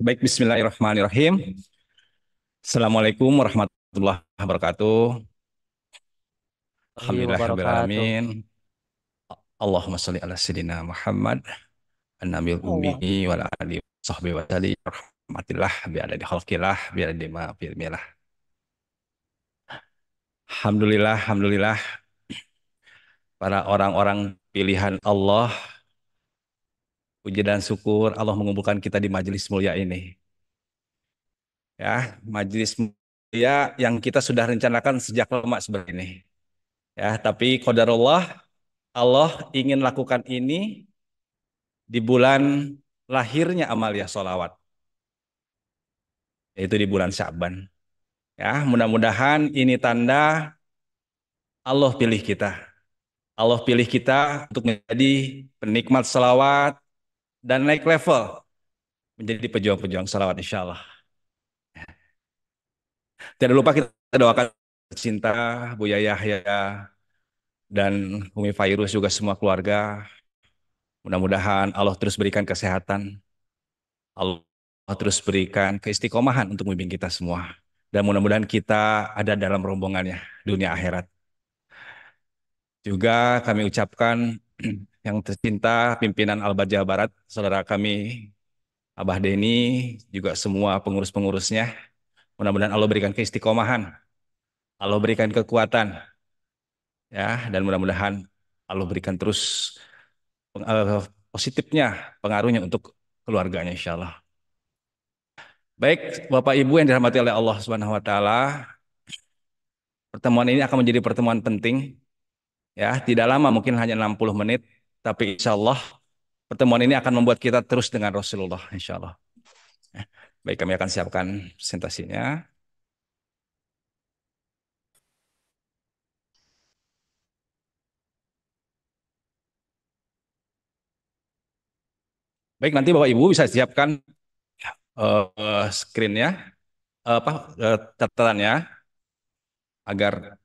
Baik, bismillahirrahmanirrahim. Assalamualaikum warahmatullahi wabarakatuh. Warahmatullahi wabarakatuh. Alhamdulillahirrahmanirrahim. Allahumma sholli ala sayyidina Muhammad an-nabil ummi Allah. wa ala alihi wa sahbihi wa sallim. Rahmatillah biada di khalqillah biada di ma fil milah. Alhamdulillah, para orang-orang pilihan Allah, puji dan syukur Allah mengumpulkan kita di majelis mulia ini. Ya, majelis mulia yang kita sudah rencanakan sejak lama sebenarnya ini. Ya, tapi qadarullah Allah ingin lakukan ini di bulan lahirnya Amalia Sholawat, yaitu di bulan Sya'ban. Ya, mudah-mudahan ini tanda Allah pilih kita. Allah pilih kita untuk menjadi penikmat salawat dan naik level menjadi pejuang-pejuang salawat insya Allah. Tidak lupa kita doakan cinta Buya Yahya dan Umi Fairuz juga semua keluarga. Mudah-mudahan Allah terus berikan kesehatan, Allah terus berikan keistiqomahan untuk membimbing kita semua. Dan mudah-mudahan kita ada dalam rombongannya dunia akhirat. Juga kami ucapkan yang tercinta pimpinan Al-Bajah Barat, saudara kami Abah Deni, juga semua pengurus-pengurusnya. Mudah-mudahan Allah berikan keistiqomahan, Allah berikan kekuatan, ya, dan mudah-mudahan Allah berikan terus positifnya, pengaruhnya untuk keluarganya insya Allah. Baik, Bapak Ibu yang dirahmati oleh Allah Subhanahu wa taala, pertemuan ini akan menjadi pertemuan penting, ya, tidak lama, mungkin hanya 60 menit, tapi insya Allah pertemuan ini akan membuat kita terus dengan Rasulullah, insya Allah. Ya. Baik, kami akan siapkan presentasinya. Baik, nanti Bapak Ibu bisa siapkan screen-nya, catatannya, agar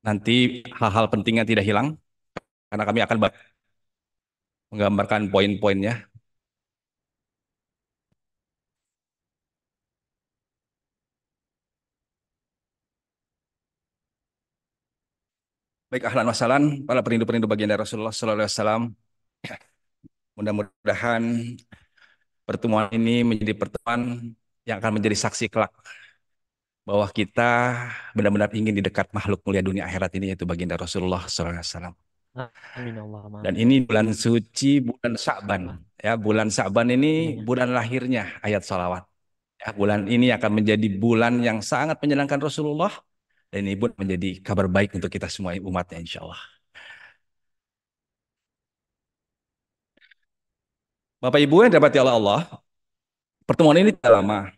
nanti hal-hal pentingnya tidak hilang, karena kami akan menggambarkan poin-poinnya. Baik, ahlan wasalan, para perindu-perindu baginda Rasulullah Sallallahu Alaihi Wasallam. Mudah-mudahan pertemuan ini menjadi pertemuan yang akan menjadi saksi kelak bahwa kita benar-benar ingin di dekat makhluk mulia dunia akhirat ini, yaitu baginda Rasulullah SAW. Amin Allah Dan amin. ini bulan suci, bulan Sya'ban. Allah. Ya, bulan Sya'ban ini Namanya. bulan lahirnya ayat salawat. Ya, bulan ini akan menjadi bulan yang sangat menyenangkan Rasulullah, dan ini pun menjadi kabar baik untuk kita semua umatnya insya Allah. Bapak Ibu yang dirahmati oleh Allah, pertemuan ini tidak lama.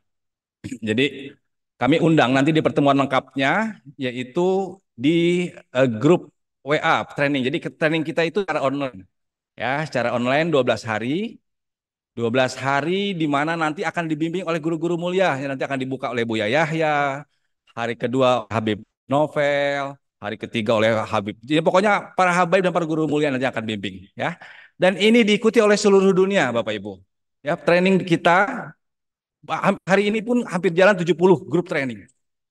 Jadi kami undang nanti di pertemuan lengkapnya, yaitu di grup WA training. Jadi training kita itu secara online, ya, secara online 12 hari. 12 hari di mana nanti akan dibimbing oleh guru-guru mulia yang nanti akan dibuka oleh Buya Yahya, hari kedua Habib Novel, hari ketiga oleh Habib. Jadi pokoknya para Habib dan para guru mulia nanti akan bimbing, ya. Dan ini diikuti oleh seluruh dunia, Bapak Ibu. Ya, training kita hari ini pun hampir jalan 70 grup training.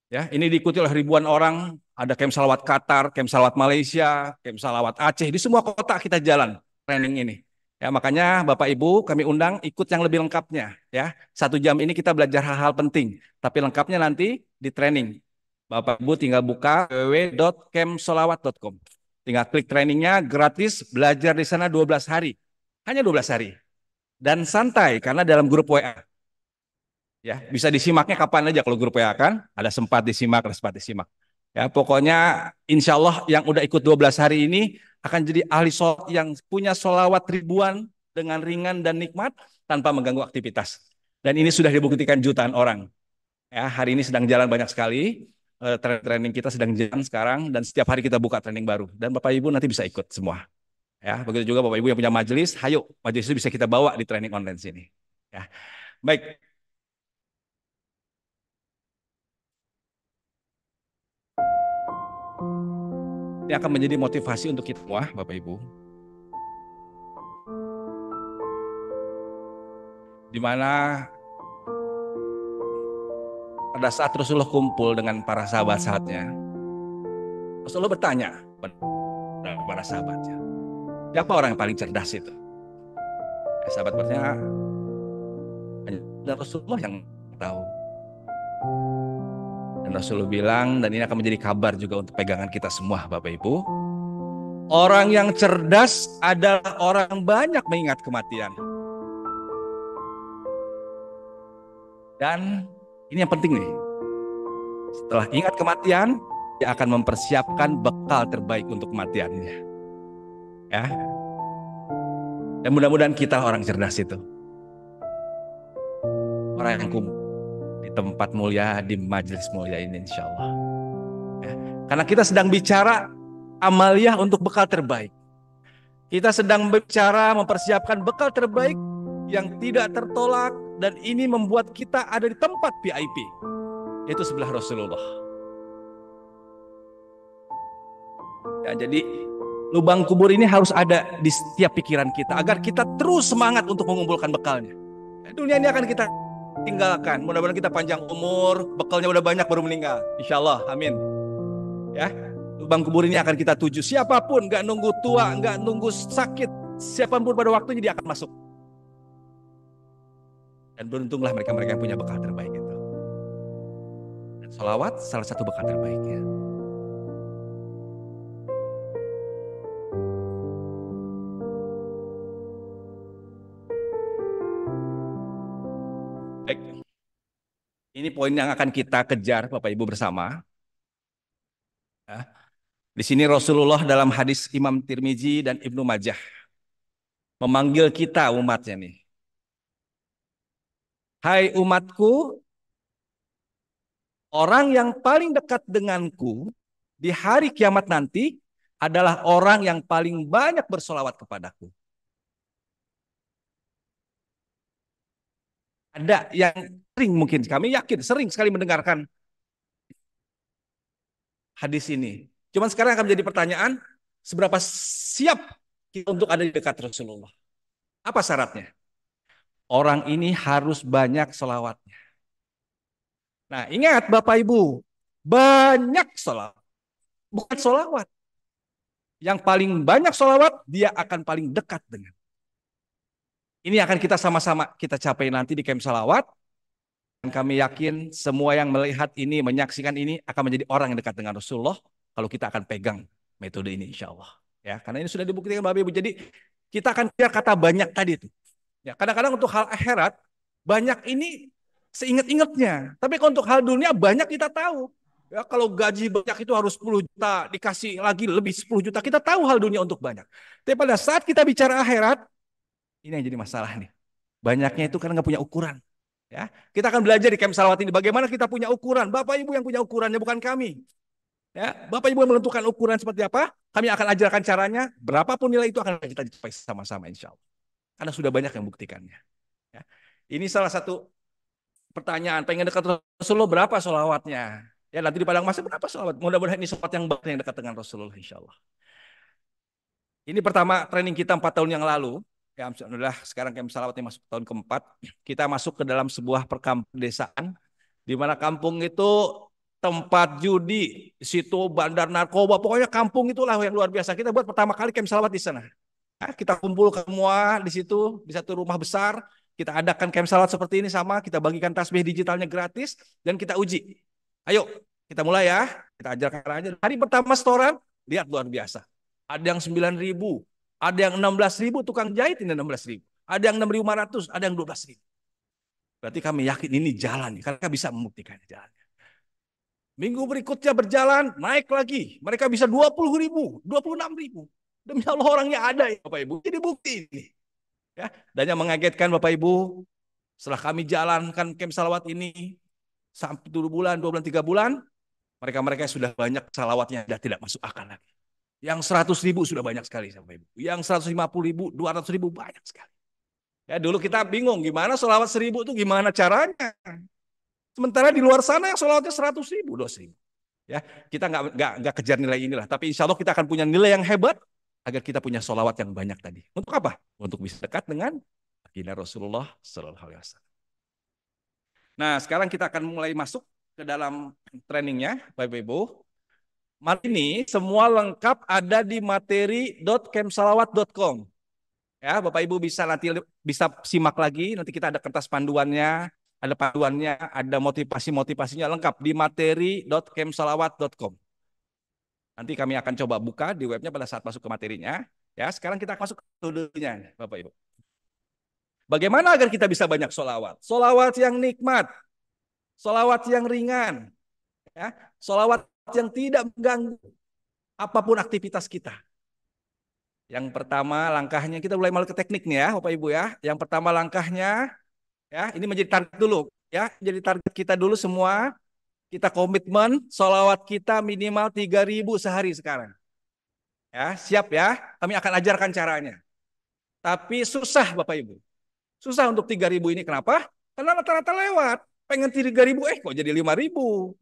Ya, ini diikuti oleh ribuan orang. Ada camp salawat Qatar, camp salawat Malaysia, camp salawat Aceh. Di semua kota kita jalan training ini. Ya, makanya Bapak Ibu kami undang ikut yang lebih lengkapnya. Ya, 1 jam ini kita belajar hal-hal penting. Tapi lengkapnya nanti di training. Bapak Ibu tinggal buka www.campsolawat.com. Tinggal klik trainingnya, gratis, belajar di sana 12 hari. Hanya 12 hari. Dan santai karena dalam grup WA. Ya, bisa disimaknya kapan aja kalau grup WA kan, ada sempat disimak, ada sempat disimak. Ya, pokoknya insya Allah yang udah ikut 12 hari ini akan jadi ahli sholat yang punya sholawat ribuan dengan ringan dan nikmat tanpa mengganggu aktivitas. Dan ini sudah dibuktikan jutaan orang. Ya, hari ini sedang jalan banyak sekali. Training kita sedang jalan sekarang dan setiap hari kita buka training baru. Dan Bapak Ibu nanti bisa ikut semua. Ya, begitu juga Bapak Ibu yang punya majelis, hayo majelis itu bisa kita bawa di training online sini. Ya. Baik, ini akan menjadi motivasi untuk kita semua, Bapak Ibu. Di mana pada saat Rasulullah kumpul dengan para sahabat-sahabatnya, Rasulullah bertanya pada para sahabatnya, siapa orang yang paling cerdas itu? Sahabat bertanya, hanya Rasulullah yang tahu. Dan Rasulullah bilang, dan ini akan menjadi kabar juga untuk pegangan kita semua, Bapak Ibu. Orang yang cerdas adalah orang yang banyak mengingat kematian. Dan ini yang penting nih. Setelah ingat kematian, dia akan mempersiapkan bekal terbaik untuk kematiannya. Ya. Dan mudah-mudahan kita orang cerdas itu. Orang yang kumpul di tempat mulia, di majelis mulia ini insya Allah. Ya. Karena kita sedang bicara amaliyah untuk bekal terbaik. Kita sedang bicara mempersiapkan bekal terbaik yang tidak tertolak. Dan ini membuat kita ada di tempat VIP. Itu sebelah Rasulullah. Ya, jadi lubang kubur ini harus ada di setiap pikiran kita. Agar kita terus semangat untuk mengumpulkan bekalnya. Dunia ini akan kita tinggalkan. Mudah-mudahan kita panjang umur. Bekalnya udah banyak baru meninggal. Insya Allah. Amin. Ya, lubang kubur ini akan kita tuju. Siapapun, gak nunggu tua, gak nunggu sakit. Siapapun pada waktunya dia akan masuk. Dan beruntunglah mereka-mereka yang punya bekal terbaik itu. Dan sholawat salah satu bekal terbaiknya. Baik. Ini poin yang akan kita kejar Bapak Ibu bersama. Ya. Di sini Rasulullah dalam hadis Imam Tirmizi dan Ibnu Majah memanggil kita umatnya nih. Hai umatku, orang yang paling dekat denganku di hari kiamat nanti adalah orang yang paling banyak bersolawat kepadaku. Ada yang sering, mungkin kami yakin sering sekali mendengarkan hadis ini. Cuman sekarang akan menjadi pertanyaan, seberapa siap kita untuk ada di dekat Rasulullah? Apa syaratnya? Orang ini harus banyak selawatnya. Nah, ingat Bapak Ibu, banyak selawat, bukan selawat. Yang paling banyak selawat, dia akan paling dekat dengan. Ini akan kita sama-sama kita capai nanti di camp salawat. Dan kami yakin semua yang melihat ini, menyaksikan ini akan menjadi orang yang dekat dengan Rasulullah kalau kita akan pegang metode ini insya Allah. Ya, karena ini sudah dibuktikan Bapak Ibu. Jadi kita akan biar kata banyak tadi itu. Ya, kadang-kadang untuk hal akhirat banyak ini seingat-ingatnya. Tapi kalau untuk hal dunia banyak kita tahu. Ya, kalau gaji banyak itu harus 10 juta, dikasih lagi lebih 10 juta. Kita tahu hal dunia untuk banyak. Tapi pada saat kita bicara akhirat, ini yang jadi masalah nih. Banyaknya itu karena nggak punya ukuran. Ya, kita akan belajar di camp salawat ini bagaimana kita punya ukuran. Bapak Ibu yang punya ukurannya, bukan kami. Ya, Bapak Ibu yang menentukan ukuran seperti apa, kami akan ajarkan caranya. Berapapun nilai itu akan kita capai sama-sama insya Allah. Karena sudah banyak yang buktikannya. Ya. Ini salah satu pertanyaan. Pengen dekat Rasulullah berapa sholawatnya? Ya, nanti di padang mahsyar berapa sholawat? Mudah-mudahan ini sholawat yang banyak yang dekat dengan Rasulullah insya Allah. Ini pertama training kita 4 tahun yang lalu. Ya, alhamdulillah sekarang camp salawat ini masuk tahun keempat. Kita masuk ke dalam sebuah perkampungan desaan, di mana kampung itu tempat judi, situ bandar narkoba, pokoknya kampung itulah yang luar biasa. Kita buat pertama kali camp salawat di sana. Nah, kita kumpul semua di situ, di satu rumah besar. Kita adakan camp salawat seperti ini sama, kita bagikan tasbih digitalnya gratis, dan kita uji. Ayo, kita mulai ya. Kita ajarkan aja. Hari pertama setoran, lihat luar biasa. Ada yang 9.000. Ada yang 16.000 tukang jahit ini 16.000. Ada yang 6.500, ada yang 12.000. Berarti kami yakin ini jalan, karena bisa membuktikan jalannya. Minggu berikutnya berjalan, naik lagi. Mereka bisa 20.000, 26.000. Demi Allah orangnya ada ya Bapak Ibu. Jadi bukti ini. Ya, dan yang mengagetkan Bapak Ibu, setelah kami jalankan camp salawat ini sampai 2 bulan, 2 bulan, 3 bulan, mereka-mereka sudah banyak salawatnya sudah tidak masuk akal lagi. Yang 100.000 sudah banyak sekali Bapak Ibu. Yang 150.000, 200.000 banyak sekali. Ya dulu kita bingung gimana sholawat 1.000 itu gimana caranya. Sementara di luar sana yang sholawatnya 100.000, 200.000. Ya kita nggak kejar nilai inilah. Tapi insya Allah kita akan punya nilai yang hebat agar kita punya sholawat yang banyak tadi. Untuk apa? Untuk bisa dekat dengan baginda Rasulullah Sallallahu Alaihi Wasallam. Nah sekarang kita akan mulai masuk ke dalam trainingnya, Bapak Ibu. Malam ini semua lengkap ada di materi.kemsalawat.com. Ya, Bapak Ibu bisa nanti bisa simak lagi. Nanti kita ada kertas panduannya, ada motivasi-motivasinya lengkap di materi.kemsalawat.com. Nanti kami akan coba buka di webnya pada saat masuk ke materinya. Ya, sekarang kita masuk ke metodenya, Bapak Ibu. Bagaimana agar kita bisa banyak solawat? Solawat yang nikmat, solawat yang ringan, ya, solawat yang tidak mengganggu apapun aktivitas kita. Yang pertama langkahnya kita mulai ke teknik nih ya, Bapak Ibu ya. Yang pertama langkahnya ya, ini menjadi target dulu ya, jadi target kita dulu semua. Kita komitmen solawat kita minimal 3.000 sehari sekarang. Ya, siap ya? Kami akan ajarkan caranya. Tapi susah Bapak Ibu. Susah untuk 3.000 ini kenapa? Karena rata-rata lewat. Pengen 3.000 kok jadi 5.000.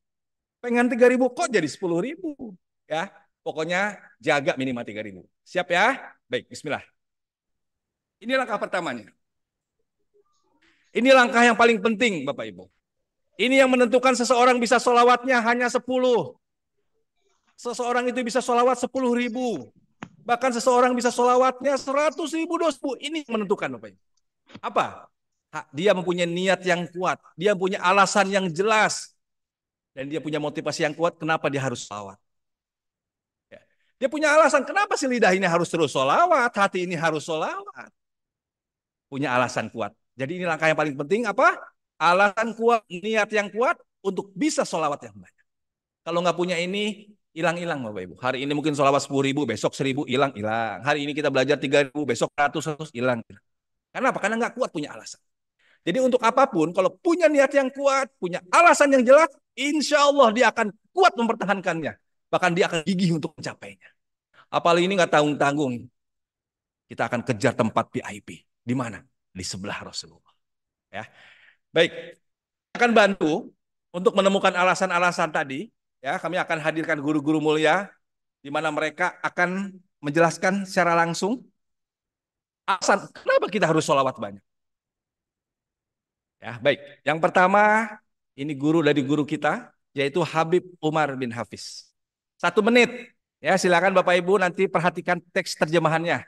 Pengen 3.000 kok jadi 10.000. Ya, pokoknya jaga minimal 3.000. Siap ya? Baik, bismillah. Ini langkah pertamanya. Ini langkah yang paling penting Bapak Ibu. Ini yang menentukan seseorang bisa solawatnya hanya 10. Seseorang itu bisa solawat 10.000. Bahkan seseorang bisa solawatnya 100.000, 200.000. Ini yang menentukan Bapak Ibu. Apa? Dia mempunyai niat yang kuat. Dia punya alasan yang jelas. Dan dia punya motivasi yang kuat kenapa dia harus solawat. Dia punya alasan kenapa si lidah ini harus terus solawat. Hati ini harus solawat. Punya alasan kuat. Jadi ini langkah yang paling penting apa? Alasan kuat, niat yang kuat untuk bisa solawat yang banyak. Kalau nggak punya ini, hilang-hilang Bapak Ibu. Hari ini mungkin solawat 10.000, besok 1.000, hilang-hilang. Hari ini kita belajar 3.000, besok 100, hilang. Kenapa? Karena nggak kuat punya alasan. Jadi untuk apapun, kalau punya niat yang kuat, punya alasan yang jelas, insya Allah dia akan kuat mempertahankannya. Bahkan dia akan gigih untuk mencapainya. Apalagi ini nggak tanggung-tanggung. Kita akan kejar tempat VIP. Di mana? Di sebelah Rasulullah. Ya, baik. Akan bantu untuk menemukan alasan-alasan tadi. Ya, kami akan hadirkan guru-guru mulia di mana mereka akan menjelaskan secara langsung alasan kenapa kita harus sholawat banyak. Ya, baik. Yang pertama, ini guru dari guru kita, yaitu Habib Umar bin Hafiz. 1 menit. Ya, silakan Bapak Ibu nanti perhatikan teks terjemahannya.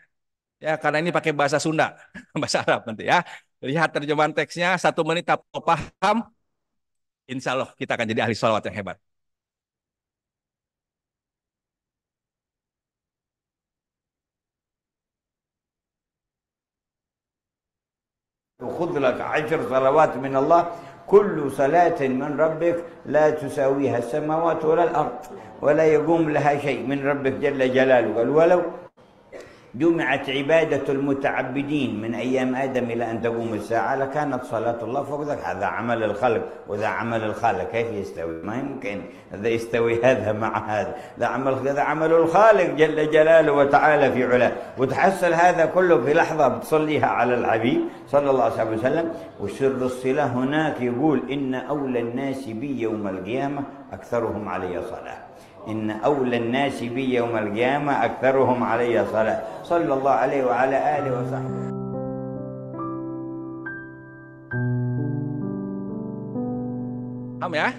Ya, karena ini pakai bahasa Sunda, bahasa Arab nanti ya. Lihat terjemahan teksnya, 1 menit tak paham, insya Allah kita akan jadi ahli sholawat yang hebat. وخذ لك 10 صلوات من الله كل صلاة من ربك لا تساويها السماوات ولا الأرض ولا يقوم لها شيء من ربك جل جلاله. قال ولو جمعت عبادة المتعبدين من أيام آدم إلى أن تقوم الساعة لكانت صلاة الله فوق ذلك. هذا عمل الخلق وذا عمل الخالق، كيف يستوي؟ ما يمكن هذا يستوي هذا مع هذا. هذا عمل الخالق جل جلاله وتعالى في علاه، وتحصل هذا كله في لحظة بتصليها على الحبيب صلى الله عليه وسلم. وسر الصلة هناك يقول إن أولى الناس بي يوم القيامة أكثرهم علي صلاة. إن أولى الناس بي يوم القيامة أكثرهم علي صلاة. صلى الله عليه وعلى آله وصحبه. Paham ya?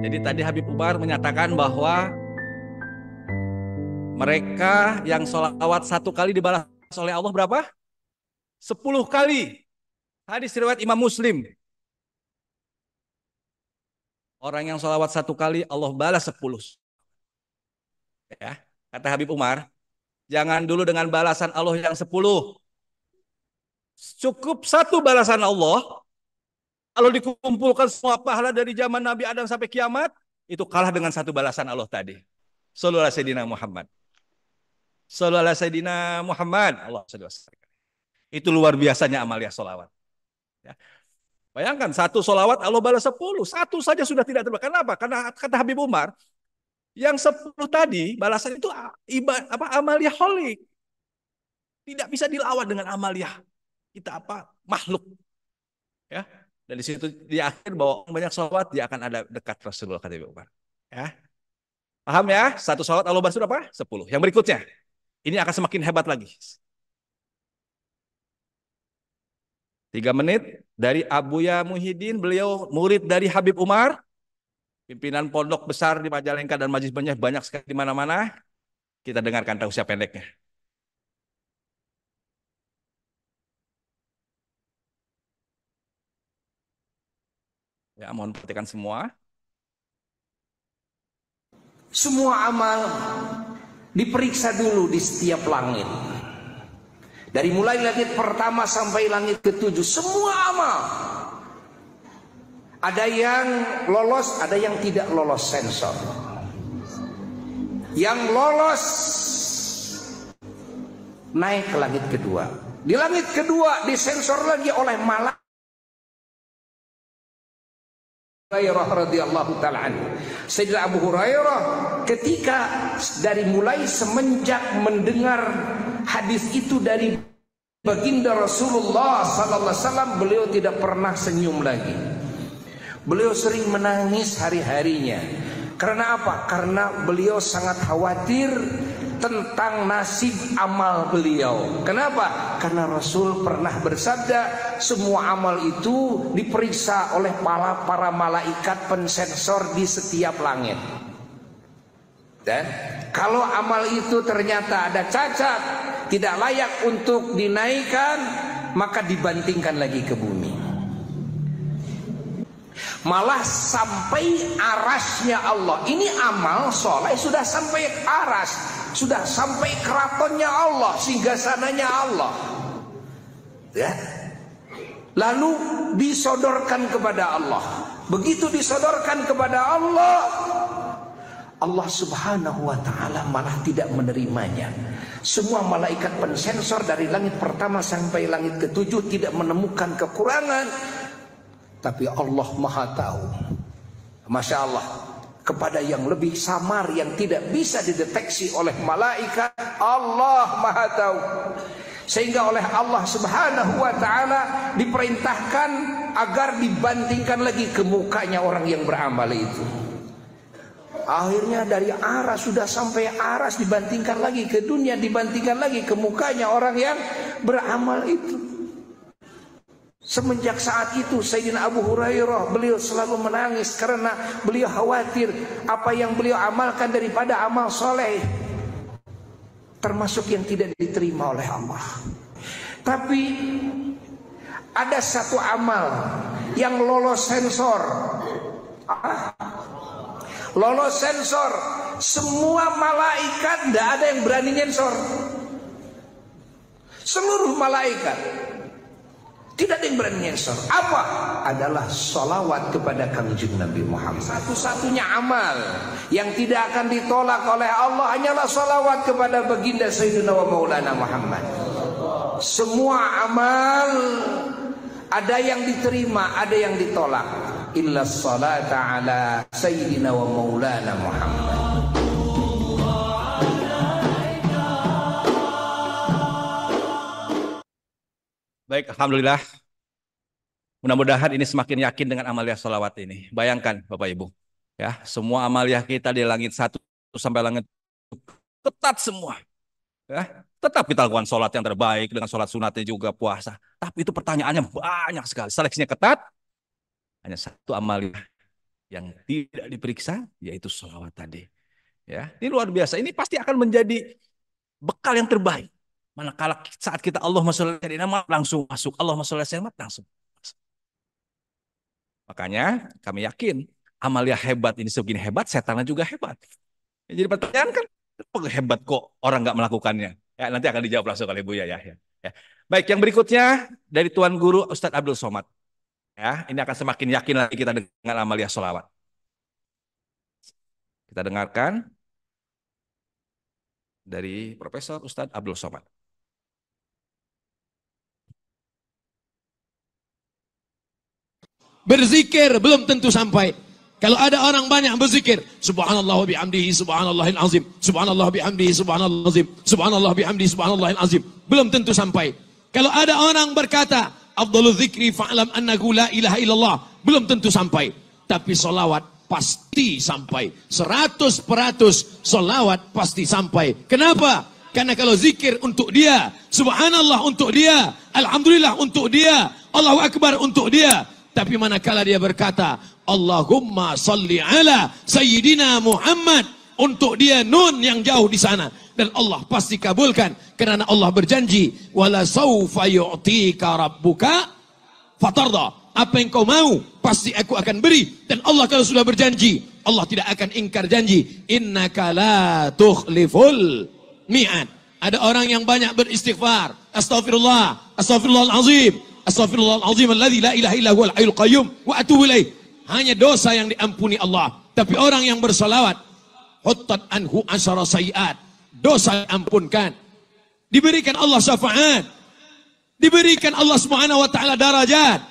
Jadi tadi Habib Umar menyatakan bahwa mereka yang sholawat 1 kali dibalas oleh Allah berapa? 10 kali. Hadis riwayat Imam Muslim. Orang yang sholawat 1 kali Allah balas 10. Ya, kata Habib Umar, jangan dulu dengan balasan Allah yang 10. Cukup 1 balasan Allah. Kalau dikumpulkan semua pahala dari zaman Nabi Adam sampai kiamat, itu kalah dengan 1 balasan Allah tadi. Sallallahu alaihi Sayyidina Muhammad. Sallallahu alaihi Sayyidina Muhammad. Allah sallallahu. Itu luar biasanya amalia sholawat. Ya. Bayangkan 1 sholawat Allah balas 10. 1 saja sudah tidak terbatas. Kenapa? Karena kata Habib Umar, yang 10 tadi balasan itu amalia holik. Tidak bisa dilawan dengan amalia kita makhluk. Ya. Dan di situ di akhir bahwa banyak sholawat dia akan ada dekat Rasulullah kata Ibu Umar. Ya. Paham ya? 1 sholawat Allah balas berapa? 10. Yang berikutnya. Ini akan semakin hebat lagi. 3 menit dari Abuya Muhyiddin, beliau murid dari Habib Umar. pimpinan pondok besar di Majalengka dan majelis banyak sekali di mana-mana. Kita dengarkan tausiah pendeknya. Ya, mohon perhatikan semua. Semua amal diperiksa dulu di setiap langit. Dari mulai langit pertama sampai langit ketujuh, semua amal. Ada yang lolos, ada yang tidak lolos sensor. Yang lolos naik ke langit kedua. Di langit kedua disensor lagi oleh malaikat. Hurairah radhiyallahu taala anhu. Sayyidina Abu Hurairah ketika dari mulai semenjak mendengar hadis itu dari baginda Rasulullah sallallahu alaihi wasallam, beliau tidak pernah senyum lagi. Beliau sering menangis hari-harinya. Karena apa? Karena beliau sangat khawatir tentang nasib amal beliau. Kenapa? Karena Rasul pernah bersabda, semua amal itu diperiksa oleh para malaikat pensensor di setiap langit. Dan kalau amal itu ternyata ada cacat, tidak layak untuk dinaikkan, maka dibantingkan lagi ke bumi. Malah sampai arasnya Allah. Ini amal soleh sudah sampai aras, sudah sampai keratonnya Allah, singgasananya Allah. Ya. Lalu disodorkan kepada Allah. Begitu disodorkan kepada Allah, Allah subhanahu wa ta'ala malah tidak menerimanya. Semua malaikat pensensor dari langit pertama sampai langit ketujuh tidak menemukan kekurangan. Tapi Allah maha tahu. Masya Allah. Kepada yang lebih samar, yang tidak bisa dideteksi oleh malaikat, Allah maha tahu. Sehingga oleh Allah subhanahu wa ta'ala diperintahkan agar dibantingkan lagi ke mukanya orang yang beramal itu. Akhirnya dari aras, sudah sampai aras, dibantingkan lagi ke dunia, dibantingkan lagi ke mukanya orang yang beramal itu. Semenjak saat itu Sayyidina Abu Hurairah, beliau selalu menangis karena beliau khawatir apa yang beliau amalkan daripada amal soleh termasuk yang tidak diterima oleh Allah. Tapi ada satu amal yang lolos sensor. Lolos sensor. Semua malaikat, tidak ada yang berani nyensor. Seluruh malaikat tidak ada yang berani nyensor. Apa? Adalah salawat kepada Kangjeng Nabi Muhammad. Satu-satunya amal yang tidak akan ditolak oleh Allah hanyalah salawat kepada baginda Sayyidina wa Maulana Muhammad. Semua amal ada yang diterima, ada yang ditolak. Illa salata ala Sayyidina wa Maulana Muhammad. Baik, alhamdulillah. Mudah-mudahan ini semakin yakin dengan amaliah sholawat ini. Bayangkan Bapak Ibu, ya, semua amaliah kita di langit 1 sampai langit ketat semua. Ya, tetap kita lakukan sholat yang terbaik dengan sholat sunatnya juga, puasa. Tapi itu pertanyaannya banyak sekali. Seleksinya ketat. Hanya satu amaliah yang tidak diperiksa, yaitu sholawat tadi. Ya, ini luar biasa. Ini pasti akan menjadi bekal yang terbaik. Manakala saat kita Allahumma sholli ala sayyidina langsung masuk, Allahumma sholli ala sayyidina langsung masuk. Makanya kami yakin amalia hebat ini segini hebat, setannya juga hebat. Ya, jadi pertanyaan kan, hebat kok orang nggak melakukannya? Ya, nanti akan dijawab langsung oleh Buya ya. Baik, yang berikutnya dari Tuan Guru Ustadz Abdul Somad. Ya, ini akan semakin yakin lagi kita dengan amalia sholawat. Kita dengarkan dari Profesor Ustadz Abdul Somad. Berzikir belum tentu sampai. Kalau ada orang banyak berzikir, subhanallah wa bihamdihi subhanallahil azim, subhanallah bihamdihi subhanallahil azim, subhanallah bihamdihi subhanallahil azim, belum tentu sampai. Kalau ada orang berkata, afdhalul dzikri fa'lam annahu la ilaha illallah, belum tentu sampai. Tapi solawat pasti sampai. 100% solawat pasti sampai. Kenapa? Karena kalau zikir untuk dia, subhanallah untuk dia, alhamdulillah untuk dia, Allahu Akbar untuk dia, Tapi manakala dia berkata, Allahumma salli ala Sayyidina Muhammad, untuk dia nun yang jauh di sana. Dan Allah pasti kabulkan. Karena Allah berjanji, wala sawfa yu'tika rabbuka fatarda. Apa yang kau mau, pasti aku akan beri. Dan Allah kalau sudah berjanji, Allah tidak akan ingkar janji. Innaka la tukhliful mi'ad. Ada orang yang banyak beristighfar. Astaghfirullah, astaghfirullahalazim, astaghfirullahalazim alladzi la ilaha illa huwal hayyul qayyum wa atubu ilaih. Hanya dosa yang diampuni Allah. Tapi orang yang bersalawat, huttat anhu asyara sayiat, dosa diampunkan. Diberikan Allah syafaat. Diberikan Allah Subhanahu wa taala darajat.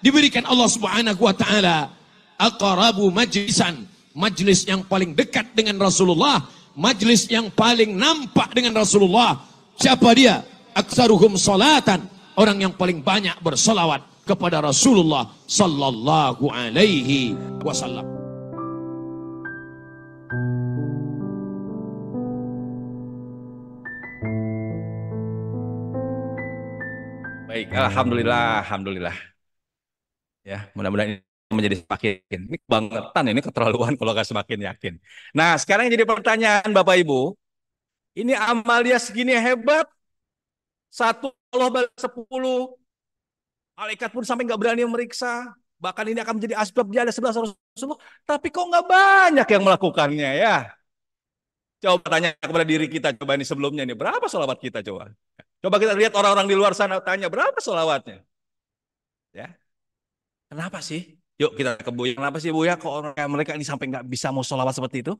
Diberikan Allah Subhanahu wa taala aqrabu majlisan, majlis yang paling dekat dengan Rasulullah, majlis yang paling nampak dengan Rasulullah. Siapa dia? Aktsaruhum salatan, orang yang paling banyak bersalawat kepada Rasulullah sallallahu alaihi wasallam. Baik, alhamdulillah, alhamdulillah. Ya, mudah-mudahan ini menjadi semakin, ini kebangetan, ini keterlaluan kalau nggak semakin yakin. Nah, sekarang yang jadi pertanyaan Bapak Ibu, ini amal dia segini hebat, satu Allah balas 10, malaikat pun sampai nggak berani meriksa, bahkan ini akan menjadi asbab dia ada 11 Rasulullah, tapi kok nggak banyak yang melakukannya ya? Coba tanya kepada diri kita, coba ini sebelumnya ini berapa sholawat kita coba? Coba kita lihat orang-orang di luar sana, tanya berapa sholawatnya? Ya. Kenapa sih? Yuk kita ke Buya. Kenapa sih Buya? Kok orang kayak mereka ini sampai nggak bisa mau sholawat seperti itu?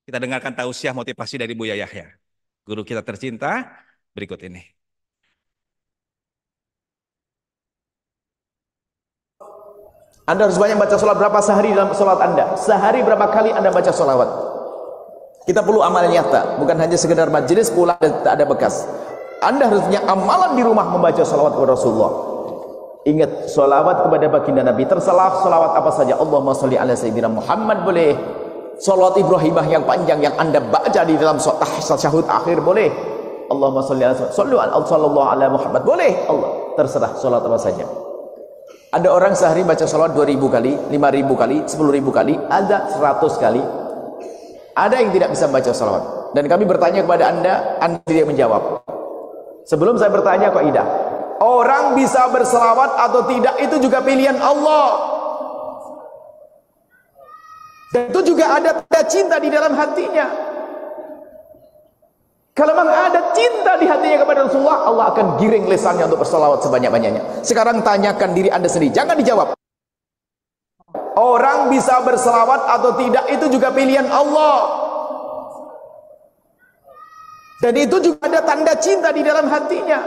Kita dengarkan tausiah motivasi dari Buya Yahya, guru kita tercinta, berikut ini. Anda harus banyak baca sholawat. Berapa sehari dalam sholawat Anda? Sehari berapa kali Anda baca sholawat? Kita perlu amal nyata, bukan hanya sekedar majelis pulang dan tak ada bekas. Anda harus punya amalan di rumah membaca sholawat kepada Rasulullah. Ingat, sholawat kepada baginda Nabi tersalah sholawat apa saja. Allahumma sholli ala Sayyidina Muhammad boleh. Sholawat Ibrahimah yang panjang yang Anda baca di dalam tasyahud akhir boleh. Allahumma sholli ala Muhammad boleh. Allah, terserah sholawat apa saja. Ada orang sehari baca sholawat 2000 kali, 5000 kali, 10.000 kali, ada 100 kali. Ada yang tidak bisa baca sholawat. Dan kami bertanya kepada Anda tidak menjawab. Sebelum saya bertanya kok Ida, orang bisa berselawat atau tidak itu juga pilihan Allah. Dan itu juga ada tanda cinta di dalam hatinya. Kalau memang ada cinta di hatinya kepada Rasulullah, Allah akan giring lisannya untuk berselawat sebanyak-banyaknya. Sekarang tanyakan diri Anda sendiri, jangan dijawab. Orang bisa berselawat atau tidak itu juga pilihan Allah. Dan itu juga ada tanda cinta di dalam hatinya.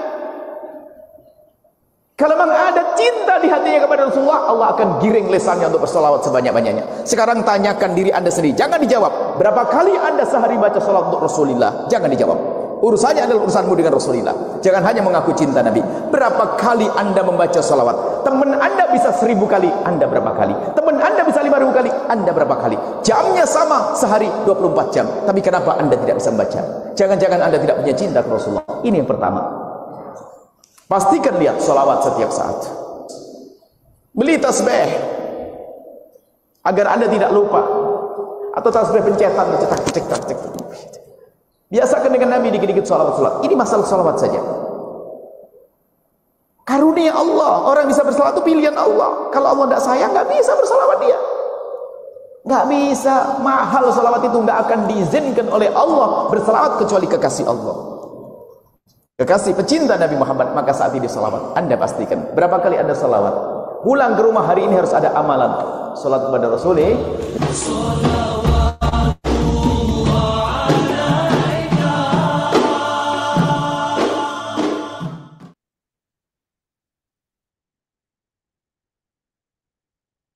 Kalau memang ada cinta di hatinya kepada Rasulullah, Allah akan giring lisannya untuk berselawat sebanyak-banyaknya. Sekarang tanyakan diri Anda sendiri, jangan dijawab. Berapa kali Anda sehari baca salawat untuk Rasulullah? Jangan dijawab. Urusannya adalah urusanmu dengan Rasulullah. Jangan hanya mengaku cinta Nabi. Berapa kali Anda membaca salawat? Teman Anda bisa 1000 kali, Anda berapa kali? Teman Anda bisa 5000 kali, Anda berapa kali? Jamnya sama, sehari 24 jam. Tapi kenapa Anda tidak bisa membaca? Jangan-jangan Anda tidak punya cinta ke Rasulullah. Ini yang pertama. Pastikan lihat salawat setiap saat. Beli tasbih agar Anda tidak lupa. Atau tasbih pencetan, cetak. Biasakan dengan Nabi dikit-dikit salawat. Ini masalah salawat saja. Karunia Allah. Orang bisa bersalawat itu pilihan Allah. Kalau Allah tidak sayang, nggak bisa bersalawat dia. Nggak bisa. Mahal salawat itu, nggak akan diizinkan oleh Allah bersalawat kecuali kekasih Allah. Kekasih pecinta Nabi Muhammad, maka saat ini salawat. Anda pastikan. Berapa kali Anda salawat? Pulang ke rumah hari ini harus ada amalan. Salat kepada Rasulullah.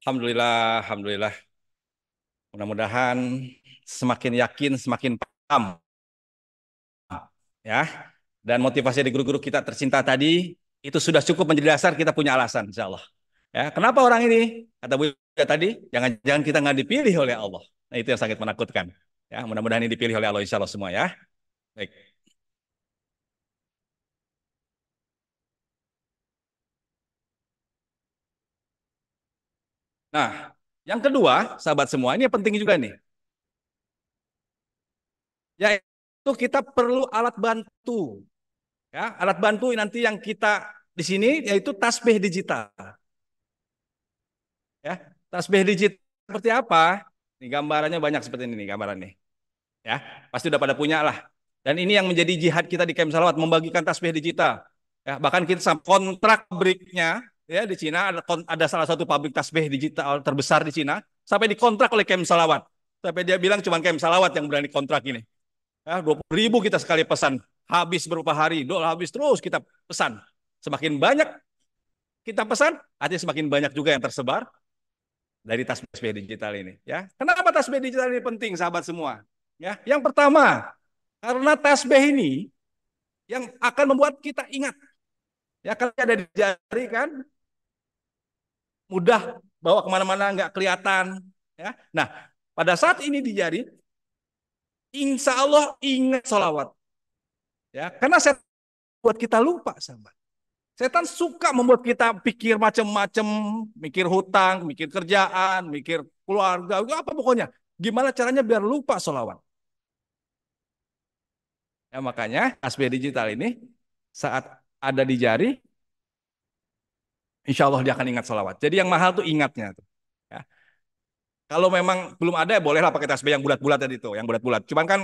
Alhamdulillah, alhamdulillah. Mudah-mudahan semakin yakin, semakin paham. Ya. Dan motivasi dari guru-guru kita tercinta tadi itu sudah cukup menjadi dasar kita punya alasan, insya Allah. Ya, kenapa orang ini? Kata Bu ya tadi, jangan-jangan kita nggak dipilih oleh Allah. Nah, itu yang sangat menakutkan. Ya, mudah-mudahan ini dipilih oleh Allah, insya Allah semua ya. Baik. Nah, yang kedua, sahabat semua, ini yang penting juga nih. Yaitu kita perlu alat bantu. Ya, alat bantu nanti yang kita di sini yaitu tasbih digital. Ya, tasbih digital seperti apa? Ini gambarannya banyak seperti ini nih gambaran nih. Ya, pasti udah pada punya lah. Dan ini yang menjadi jihad kita di Camp Salawat, membagikan tasbih digital. Ya, bahkan kita kontrak pabriknya ya di Cina ada salah satu pabrik tasbih digital terbesar di Cina sampai dikontrak oleh Camp Salawat. Sampai dia bilang cuma Camp Salawat yang berani kontrak ini. Ya, 20.000 kita sekali pesan. Habis beberapa hari, habis terus kita pesan. Semakin banyak kita pesan, artinya semakin banyak juga yang tersebar dari tasbih digital ini. Ya, kenapa tasbih digital ini penting, sahabat semua? Ya, yang pertama, karena tasbih ini yang akan membuat kita ingat. Ya, kalau ada di jari kan, mudah bawa kemana-mana, nggak kelihatan. Ya, nah pada saat ini di jari, insya Allah ingat sholawat. Ya, karena saya buat kita lupa, sahabat. Setan suka membuat kita pikir macam-macam, mikir hutang, mikir kerjaan, mikir keluarga, apa pokoknya. Gimana caranya biar lupa sholawat. Ya, makanya tasbih digital ini saat ada di jari, insya Allah dia akan ingat sholawat. Jadi yang mahal tuh ingatnya. Tuh. Ya. Kalau memang belum ada, bolehlah pakai tasbih yang bulat-bulat tadi tuh, yang bulat-bulat. Cuman kan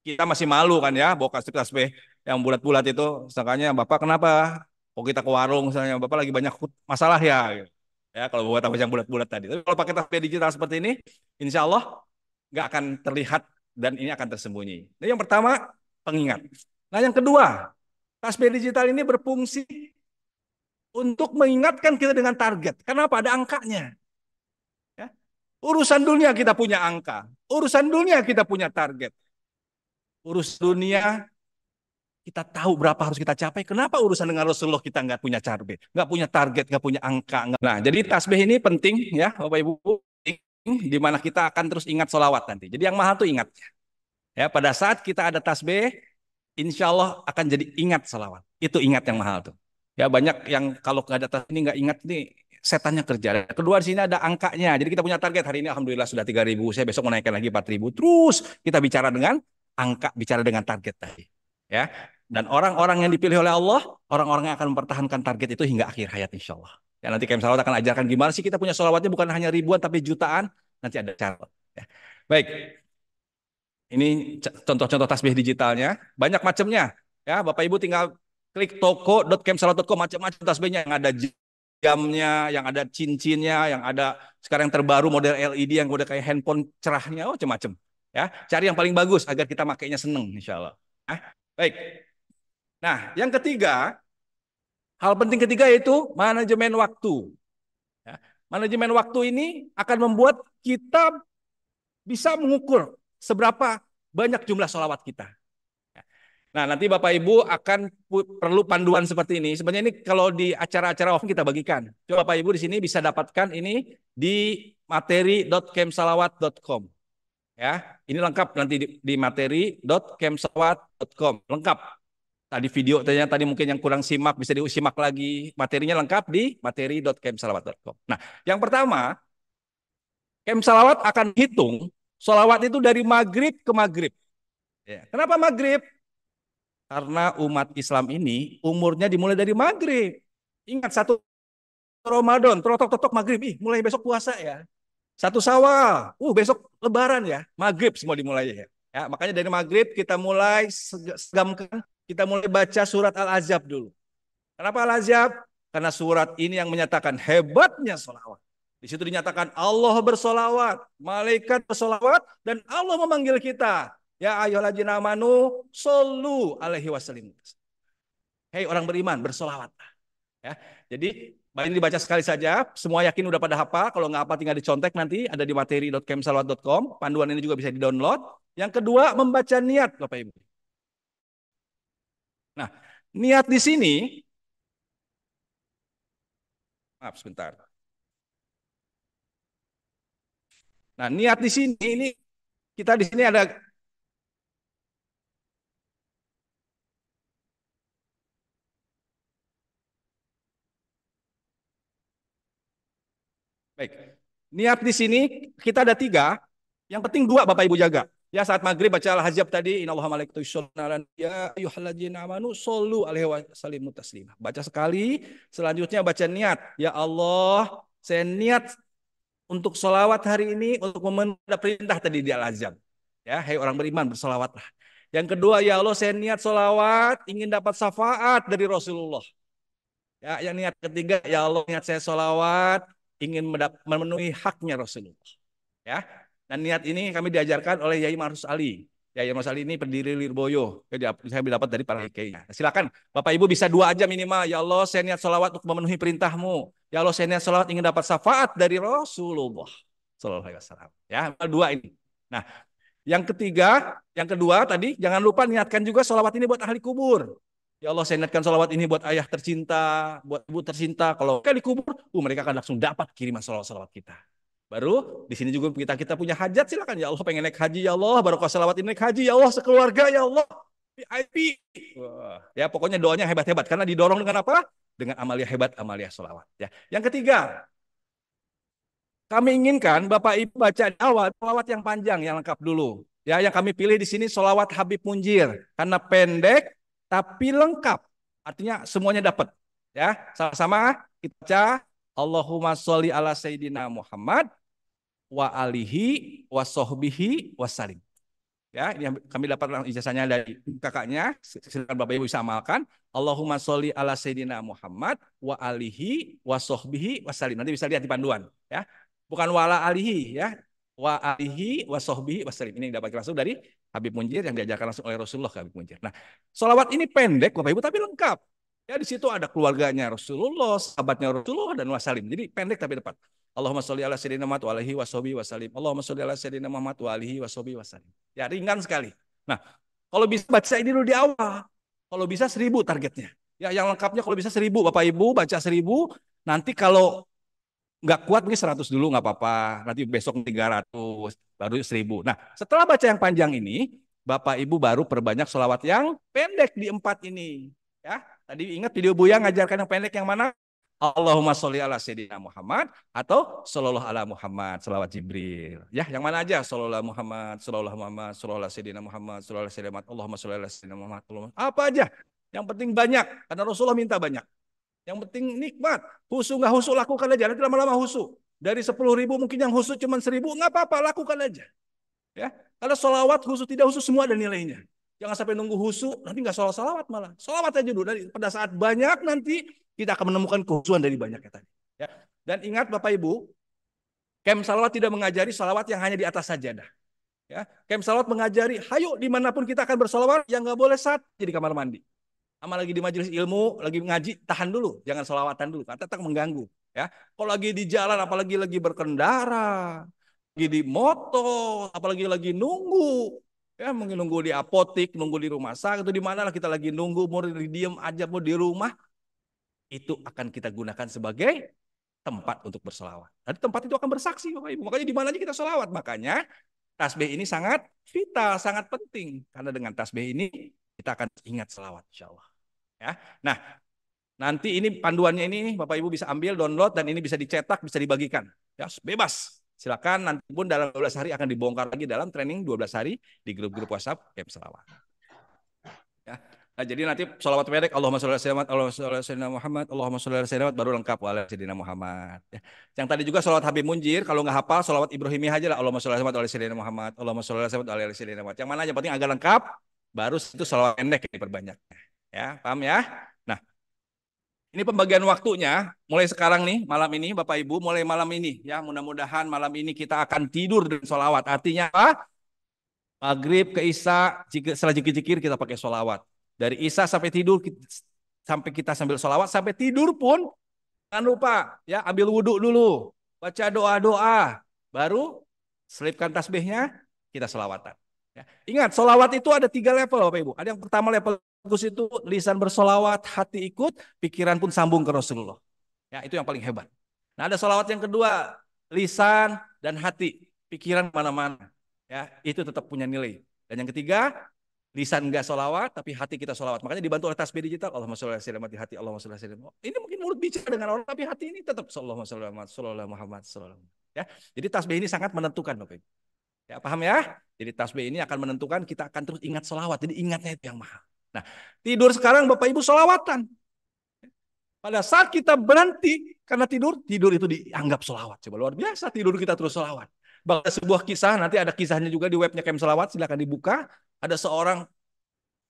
kita masih malu kan ya, bawa tasbih yang bulat-bulat itu. Sangkanya Bapak kenapa? Kok kita ke warung misalnya, Bapak lagi banyak masalah ya. Gitu. Ya kalau buat tasbih yang bulat-bulat tadi. Tapi kalau pakai tasbih digital seperti ini, insya Allah nggak akan terlihat dan ini akan tersembunyi. Jadi yang pertama pengingat. Nah yang kedua, tasbih digital ini berfungsi untuk mengingatkan kita dengan target. Kenapa? Ada angkanya. Ya. Urusan dunia kita punya angka. Urusan dunia kita punya target. Urus dunia kita tahu berapa harus kita capai. Kenapa urusan dengan Rasulullah kita nggak punya target, nggak punya target, nggak punya angka? Nah, jadi tasbih ini penting ya, Bapak Ibu, di mana kita akan terus ingat sholawat nanti. Jadi yang mahal tuh ingat. Ya, pada saat kita ada tasbih, insya Allah akan jadi ingat sholawat. Itu ingat yang mahal tuh. Ya banyak yang kalau nggak ada tasbih ini nggak ingat nih setannya kerja. Kedua di sini ada angkanya. Jadi kita punya target hari ini alhamdulillah sudah 3.000. Saya besok menaikkan lagi 4.000. Terus kita bicara dengan angka, bicara dengan target tadi. Ya. Dan orang-orang yang dipilih oleh Allah, orang-orang yang akan mempertahankan target itu hingga akhir hayat insya Allah. Ya, nanti Kem Salawat akan ajarkan gimana sih kita punya sholawatnya bukan hanya ribuan tapi jutaan. Nanti ada cara. Ya. Baik, ini contoh-contoh tasbih digitalnya. Banyak macamnya. Ya, Bapak Ibu tinggal klik toko.kemsalawat.com macam-macam tasbihnya yang ada jamnya, yang ada cincinnya, yang ada sekarang yang terbaru model LED yang udah kayak handphone cerahnya, macam-macam. Ya, cari yang paling bagus agar kita makainya seneng, insya Allah. Baik. Nah, yang ketiga, hal penting ketiga yaitu manajemen waktu. Ya, manajemen waktu ini akan membuat kita bisa mengukur seberapa banyak jumlah sholawat kita. Nah, nanti Bapak Ibu akan perlu panduan seperti ini. Sebenarnya ini kalau di acara-acara offline kita bagikan. Coba Bapak Ibu di sini bisa dapatkan ini di materi.kemsalawat.com. Ya, ini lengkap nanti di materi.kemsalawat.com. Lengkap. Tadi video tadi mungkin yang kurang simak bisa disimak lagi. Materinya lengkap di materi.kemsalawat.com. Nah, yang pertama, Kemsalawat akan hitung sholawat itu dari maghrib ke maghrib. Ya. Kenapa maghrib? Karena umat Islam ini umurnya dimulai dari maghrib. Ingat satu Ramadan, totok-totok maghrib, mulai besok puasa ya. Satu Syawal, besok Lebaran ya. Maghrib semua dimulai ya. Ya, makanya dari maghrib kita mulai segamkan, kita mulai baca surat Al-Ahzab dulu. Kenapa Al-Ahzab? Karena surat ini yang menyatakan hebatnya sholawat. Di situ dinyatakan Allah bersolawat, malaikat bersolawat, dan Allah memanggil kita. Ya ayyuhalladzina amanu shollu alaihi wasallim. Hei orang beriman, bersolawat. Ya, jadi ini dibaca sekali saja. Semua yakin udah pada hafal. Kalau nggak hafal tinggal dicontek nanti ada di materi.kemsalawat.com. Panduan ini juga bisa di-download. Yang kedua membaca niat, Bapak Ibu. Nah, niat di sini, maaf sebentar. Nah, niat di sini ini kita di sini ada baik. Baik. Niat di sini kita ada 3. Yang penting 2 Bapak Ibu jaga. Ya saat maghrib baca Al-Ahzab tadi, innallaha malaikatahu yusholluna ya ayyuhalladzina amanu shollu alaihi wa sallimu taslima. Baca sekali, selanjutnya baca niat. Ya Allah, saya niat untuk sholawat hari ini untuk memenuhi perintah tadi di Al-Ahzab. Ya, hai orang beriman bersolawatlah. Yang kedua, ya Allah, saya niat sholawat ingin dapat syafaat dari Rasulullah. Ya, yang niat ketiga, ya Allah, niat saya sholawat ingin memenuhi haknya Rasulullah. Ya. Dan niat ini kami diajarkan oleh Yai Marus Ali. Yai Marus Ali ini pendiri Lirboyo. Saya dapat dari para kiai. Silakan Bapak Ibu bisa 2 aja minimal. Ya Allah, saya niat sholawat untuk memenuhi perintahmu. Ya Allah, saya niat sholawat ingin dapat syafaat dari Rasulullah Sallallahu Alaihi Wasallam. Ya, 2 ini. Nah, yang kedua tadi jangan lupa niatkan juga sholawat ini buat ahli kubur. Ya Allah, saya niatkan sholawat ini buat ayah tercinta, buat ibu tercinta. Kalau mereka dikubur, mereka akan langsung dapat kiriman sholawat kita. Baru di sini juga kita punya hajat, silakan ya Allah pengen naik haji ya Allah, barokah sholawat ini naik haji ya Allah sekeluarga ya Allah VIP. Wah, ya pokoknya doanya hebat-hebat karena didorong dengan apa? Dengan amalia hebat, amalia sholawat. Ya. Yang ketiga, kami inginkan Bapak Ibu baca di awal sholawat yang panjang yang lengkap dulu. Ya, yang kami pilih di sini sholawat Habib Munjir karena pendek tapi lengkap. Artinya semuanya dapat. Ya, sama-sama kita baca Allahumma sholli ala sayyidina Muhammad wa alihi wa sahbihi wasallim. Ya, ini kami dapat ijazahnya dari kakaknya. Silakan Bapak Ibu bisa amalkan. Allahumma sholli ala sayyidina Muhammad wa alihi wa sahbihi wasallim. Nanti bisa lihat di panduan, ya. Bukan wala alihi, ya. Wa alihi wa sahbihi wasallim. Ini dapat langsung dari Habib Munjir yang diajarkan langsung oleh Rasulullah Habib Munjir. Nah, sholawat ini pendek Bapak Ibu tapi lengkap. Ya, di situ ada keluarganya Rasulullah, sahabatnya Rasulullah dan wasallim. Jadi pendek tapi tepat. Allahumma sholli ala sayyidina Muhammad wa alihi washabihi wasallim. Allahumma sholli ala sayyidina Muhammad wa alihi washabihi wasallim. Ya, ringan sekali. Nah, kalau bisa baca ini dulu di awal. Kalau bisa 1000 targetnya. Ya, yang lengkapnya kalau bisa 1000 Bapak Ibu baca 1000. Nanti kalau nggak kuat mungkin 100 dulu nggak apa-apa. Nanti besok 300 baru 1000. Nah, setelah baca yang panjang ini, Bapak Ibu baru perbanyak sholawat yang pendek di 4 ini. Ya, tadi ingat video Buya ngajarkan yang pendek yang mana? Allahumma sholli ala sayyidina Muhammad atau sallallahu ala Muhammad, selawat Jibril. Ya, yang mana aja? Sallallahu ala Muhammad, sallallahu Muhammad, sallallahu ala sayyidina Muhammad, sallallahu ala sayyidina Muhammad, Allahumma sholli ala sayyidina Muhammad. Apa aja? Yang penting banyak, karena Rasulullah minta banyak. Yang penting nikmat. Husu nggak husu lakukan aja. Nanti lama-lama husu. Dari 10.000 mungkin yang husu cuma 1.000, nggak apa-apa, lakukan aja. Ya, karena sholawat husu tidak husu semua ada nilainya. Jangan sampai nunggu husu, nanti nggak sholawat malah. Sholawat aja dulu. Pada saat banyak nanti kita akan menemukan kehusuan dari banyaknya tadi. Ya. Dan ingat Bapak Ibu, Camp Salawat tidak mengajari salawat yang hanya di atas sajadah. Ya. Camp Salawat mengajari, hayo dimanapun kita akan bersalawat, yang nggak boleh saat di kamar mandi. Sama lagi di majelis ilmu, lagi ngaji, tahan dulu, jangan salawatan dulu, karena tetap mengganggu. Ya. Kalau lagi di jalan, apalagi lagi berkendara, lagi di motor, apalagi lagi nunggu. Ya, mungkin nunggu di apotik, nunggu di rumah sakit, itu di mana lah kita lagi nunggu, mau diem aja, mau di rumah, itu akan kita gunakan sebagai tempat untuk berselawat. Dan tempat itu akan bersaksi, Bapak Ibu. Makanya di mana aja kita selawat. Makanya tasbih ini sangat vital, sangat penting. Karena dengan tasbih ini kita akan ingat selawat, insya Allah. Ya, nah nanti ini panduannya ini Bapak Ibu bisa ambil, download, dan ini bisa dicetak, bisa dibagikan. Ya, bebas. Silakan, nanti pun dalam 12 hari akan dibongkar lagi dalam training 12 hari di grup-grup WhatsApp Camp Selawat. Ya. Nah, jadi nanti sholawat pendek Allahumma sholli ala sayyidina Muhammad, Allahumma sholli ala sayyidina Muhammad, Allahumma sholli ala sayyidina Muhammad, baru lengkap wa ala sayyidina Muhammad. Ya. Yang tadi juga sholawat Habib Munjir, kalau nggak hafal sholawat Ibrahimiyah aja lah, Allahumma sholli ala sayyidina Muhammad, Allahumma sholli ala sayyidina Muhammad. Yang mana aja penting agak lengkap, baru itu sholawat pendek yang diperbanyak. Ya, paham ya? Nah, ini pembagian waktunya, mulai sekarang nih, malam ini, Bapak Ibu, mulai malam ini, ya, mudah-mudahan malam ini kita akan tidur dengan sholawat. Artinya apa? Maghrib ke Isya, setelah zikir-zikir kita pakai sholawat. Dari Isya sampai tidur, sampai kita sambil sholawat, sampai tidur pun, jangan lupa, ya, ambil wudhu dulu, baca doa-doa, baru selipkan tasbihnya, kita sholawatan. Ya. Ingat, sholawat itu ada 3 level, Bapak Ibu. Ada yang pertama level bagus itu lisan bersolawat, hati ikut, pikiran pun sambung ke Rasulullah. Ya, itu yang paling hebat. Nah, ada solawat yang kedua, lisan dan hati, pikiran mana-mana. Ya, itu tetap punya nilai. Dan yang ketiga, lisan enggak sholawat, tapi hati kita sholawat. Makanya dibantu oleh tasbih digital. Allahumma sholli ala sayyidina di hati. Allahumma sholli ala sayyidina. Ini mungkin mulut bicara dengan orang, tapi hati ini tetap Allahumma sholli ala Muhammad sallallahu alaihi wasallam. Ya, jadi tasbih ini sangat menentukan, Bapak Ibu. Ya, paham ya? Jadi tasbih ini akan menentukan kita akan terus ingat sholawat. Jadi ingatnya itu yang mahal. Nah, tidur sekarang Bapak Ibu sholawatan. Pada saat kita berhenti karena tidur itu dianggap sholawat. Coba luar biasa tidur kita terus sholawat. Bahkan sebuah kisah, nanti ada kisahnya juga di webnya Kem Sholawat, silakan dibuka. Ada seorang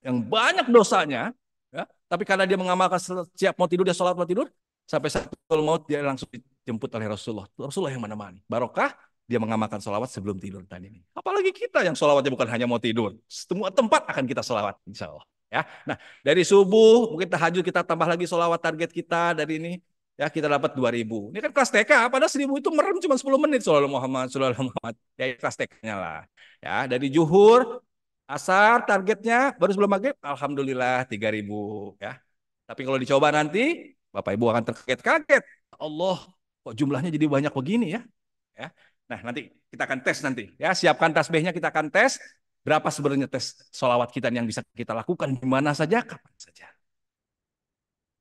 yang banyak dosanya, ya, tapi karena dia mengamalkan setiap mau tidur, dia sholat mau tidur, sampai sakaratul maut dia langsung dijemput oleh Rasulullah. Rasulullah yang menemani. Barokah dia mengamalkan sholawat sebelum tidur tadi ini. Apalagi kita yang sholawatnya bukan hanya mau tidur. Semua tempat akan kita sholawat, insya Allah. Ya, nah dari subuh mungkin tahajud kita tambah lagi sholawat target kita dari ini. Ya, kita dapat 2000. Ini kan kelas TK, padahal 1000 itu merem cuma 10 menit. Sallallahu Muhammad, sallallahu Muhammad. Ya, kelas TK-nya lah. Ya, dari zuhur, asar targetnya baru sebelum maghrib, alhamdulillah 3000. Ya. Tapi kalau dicoba nanti, Bapak Ibu akan terkaget-kaget. Allah, kok jumlahnya jadi banyak begini ya? Ya. Nah, nanti kita akan tes nanti. Ya, siapkan tasbihnya, kita akan tes. Berapa sebenarnya tes sholawat kita yang bisa kita lakukan, di mana saja, kapan saja.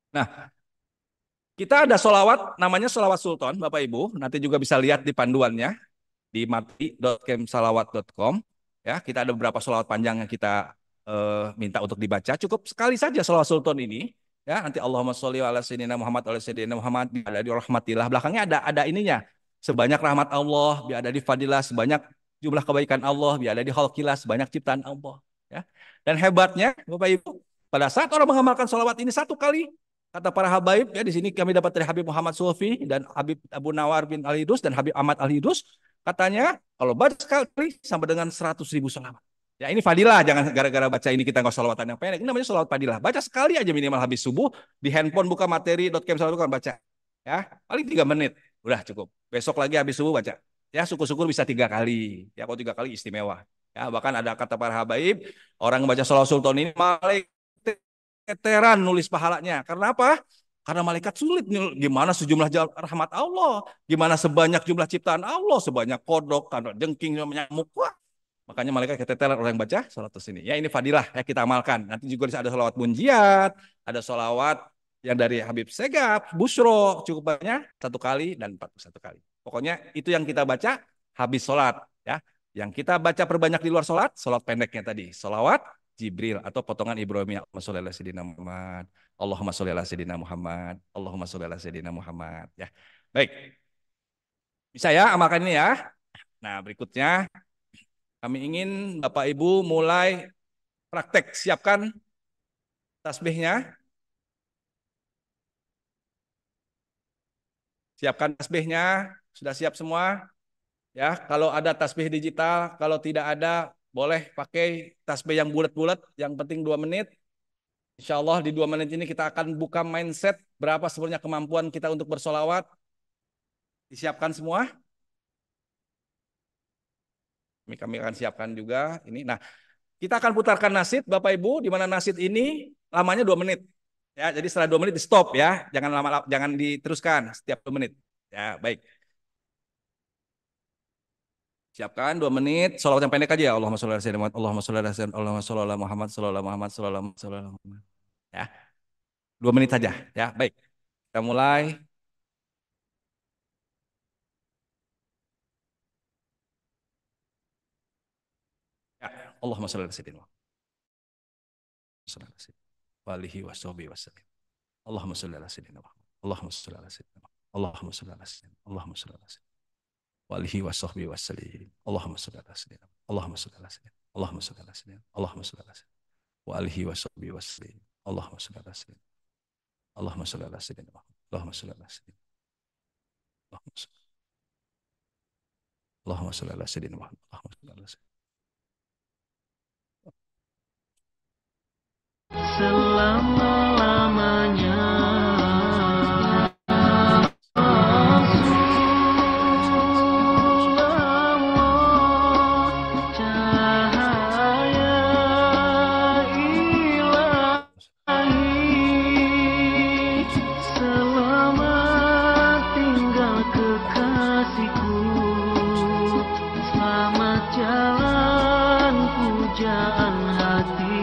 Nah, kita ada sholawat, namanya sholawat sultan, Bapak Ibu. Nanti juga bisa lihat di panduannya, di mati.kemsalawat.com. Ya, kita ada beberapa sholawat panjang yang kita minta untuk dibaca. Cukup sekali saja sholawat sultan ini. Ya, nanti Allahumma sholli ala sayyidina Muhammad, ala sayyidina Muhammad, ada di rahmatillah. Belakangnya ada ininya. Sebanyak rahmat Allah, biar ada di fadilah, sebanyak jumlah kebaikan Allah, biar ada di khalqillah, sebanyak ciptaan Allah. Ya. Dan hebatnya, Bapak Ibu, pada saat orang mengamalkan sholawat ini satu kali, kata para habaib, ya di sini kami dapat dari Habib Muhammad Sulfi dan Habib Abu Nawar bin Al-Hidrus dan Habib Ahmad Al-Hidrus, katanya kalau baca sekali sama dengan 100.000 sholawat. Ya ini fadilah, jangan gara-gara baca ini kita nggak sholawatan yang pendek. Ini namanya sholawat fadilah. Baca sekali aja minimal habis subuh, di handphone buka materi.kemsalawat.com baca. Ya, paling 3 menit, udah cukup. Besok lagi habis subuh baca. Ya, syukur-syukur bisa 3 kali. Ya, kalau 3 kali istimewa. Ya, bahkan ada kata para habaib, orang yang baca sholawat sultan ini malaikat keteran nulis pahalanya. Karena apa? Karena malaikat sulit. Gimana sejumlah rahmat Allah? Gimana sebanyak jumlah ciptaan Allah? Sebanyak kodok, jengking, nyamuk. Wah. Makanya malaikat keteteran orang yang baca sholawat ini. Ya, ini fadilah ya kita amalkan. Nanti juga ada sholawat munjiat, ada sholawat yang dari Habib Segaf, Bushro, cukup banyak 1 kali dan 41 kali. Pokoknya itu yang kita baca habis sholat. Ya. Yang kita baca perbanyak di luar sholat, sholat pendeknya tadi. Sholawat Jibril atau potongan Ibrahimiyah. Allahumma sholli ala sayyidina Muhammad. Allahumma sholli ala sayyidina Muhammad. Allahumma sholli ala sayyidina Muhammad. Ya. Baik. Bisa ya amalkan ini ya. Nah, berikutnya kami ingin Bapak Ibu mulai praktek. Siapkan tasbihnya. Siapkan tasbihnya. Sudah siap semua? Ya, kalau ada tasbih digital, kalau tidak ada boleh pakai tasbih yang bulat-bulat, yang penting 2 menit. Insya Allah di 2 menit ini kita akan buka mindset berapa sebenarnya kemampuan kita untuk bersolawat. Disiapkan semua. Ini kami akan siapkan juga ini. Nah, kita akan putarkan nasyid Bapak Ibu, di mana nasyid ini lamanya 2 menit. Ya, jadi setelah 2 menit di stop ya, jangan lama, jangan diteruskan setiap 2 menit. Ya, baik. Siapkan 2 menit, sholawat yang pendek aja ya. Allahumma sholli ala sayyidina Muhammad, Allahumma sholli ala sayyidina Allahumma sholli ala Muhammad, sallallahu Muhammad, sallallahu Muhammad. Ya. 2 menit saja, ya. Baik. Kita mulai. Ya. Allahumma sholli ala sayyidina Muhammad. Sallallahu alaihi wa alihi wasallam. Allahumma sholli ala sayyidina Muhammad. Allahumma sholli ala sayyidina Muhammad. Allahumma sholli ala sayyidina Muhammad. Allahumma sholli ala sayyidina walihi washabbihi wasallim. Allahumma shalli ala sayyidina. Allahumma shalli ala sayyidina. Allahumma shalli ala sayyidina. Allahumma shalli ala sayyidina. Walihi washabbihi wasallim. Allahumma shalli ala sayyidina. Allahumma shalli ala sayyidina. Allahumma shalli ala sayyidina. Allahumma shalli ala sayyidina Muhammad. Allahumma shalli ala sayyidina. Selama-lamanya jalan pujaan hati.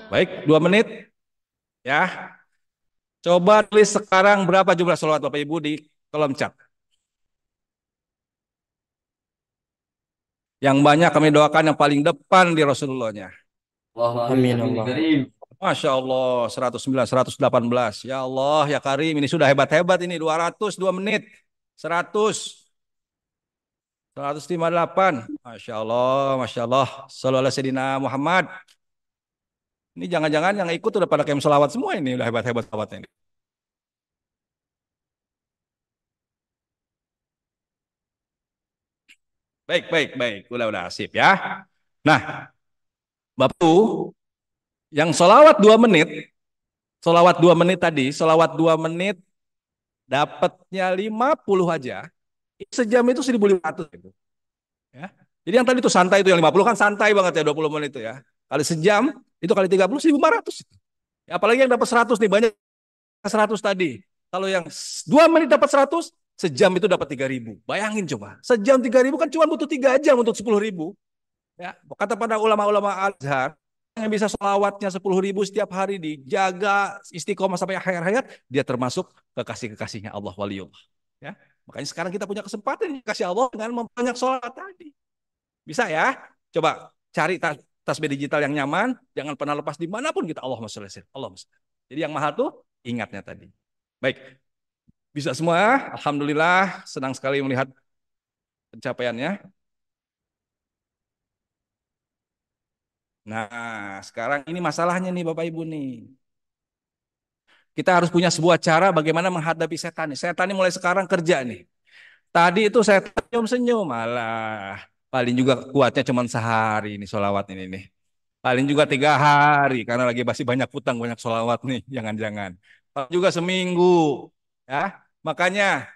Baik, 2 menit ya. Coba tulis sekarang berapa jumlah sholawat Bapak Ibu di kolom chat. Yang banyak kami doakan yang paling depan di Rasulullahnya. Amin Allah. Masya Allah, 109, 118. Ya Allah, ya Karim, ini sudah hebat-hebat ini. 200, 2 menit. 100, 158. Masya Allah, Masya Allah. Sallallahu alaihi Sayyidina Muhammad. Ini jangan-jangan yang ikut udah pada kem selawat semua ini. Udah hebat-hebat selawatnya ini. Baik, baik, baik. Udah sip ya. Nah, Bapak, yang solawat 2 menit, solawat 2 menit tadi, solawat 2 menit dapatnya 50 aja. Sejam itu 1.500 gitu. Ya. Jadi yang tadi itu santai itu yang 50 kan santai banget ya 20 menit itu ya. Kali sejam itu kali 30 1.500. Ya, apalagi yang dapat 100 nih banyak 100 tadi. Kalau yang 2 menit dapat 100, sejam itu dapat 3.000. Bayangin coba. Sejam 3.000 kan cuma butuh 3 jam untuk 10.000. Ya, kata pada ulama-ulama Al-Azhar yang bisa sholawatnya 10.000 setiap hari dijaga istiqomah sampai akhir hayat, dia termasuk kekasih-kekasihnya Allah waliullah. Ya, makanya sekarang kita punya kesempatan kasih Allah dengan memperbanyak sholat tadi. Bisa ya? Coba cari tasbih digital yang nyaman, jangan pernah lepas dimanapun kita Allahumma sholli alaihi Allah. Jadi yang mahal tuh ingatnya tadi. Baik, bisa semua. Alhamdulillah, senang sekali melihat pencapaiannya. Nah, sekarang ini masalahnya nih Bapak Ibu nih. Kita harus punya sebuah cara bagaimana menghadapi setan. Setan ini mulai sekarang kerja nih. Tadi itu saya senyum-senyum, malah paling juga kuatnya cuma sehari ini sholawat ini nih. Paling juga 3 hari karena lagi masih banyak hutang, banyak sholawat nih, jangan-jangan. Paling juga seminggu, ya. Makanya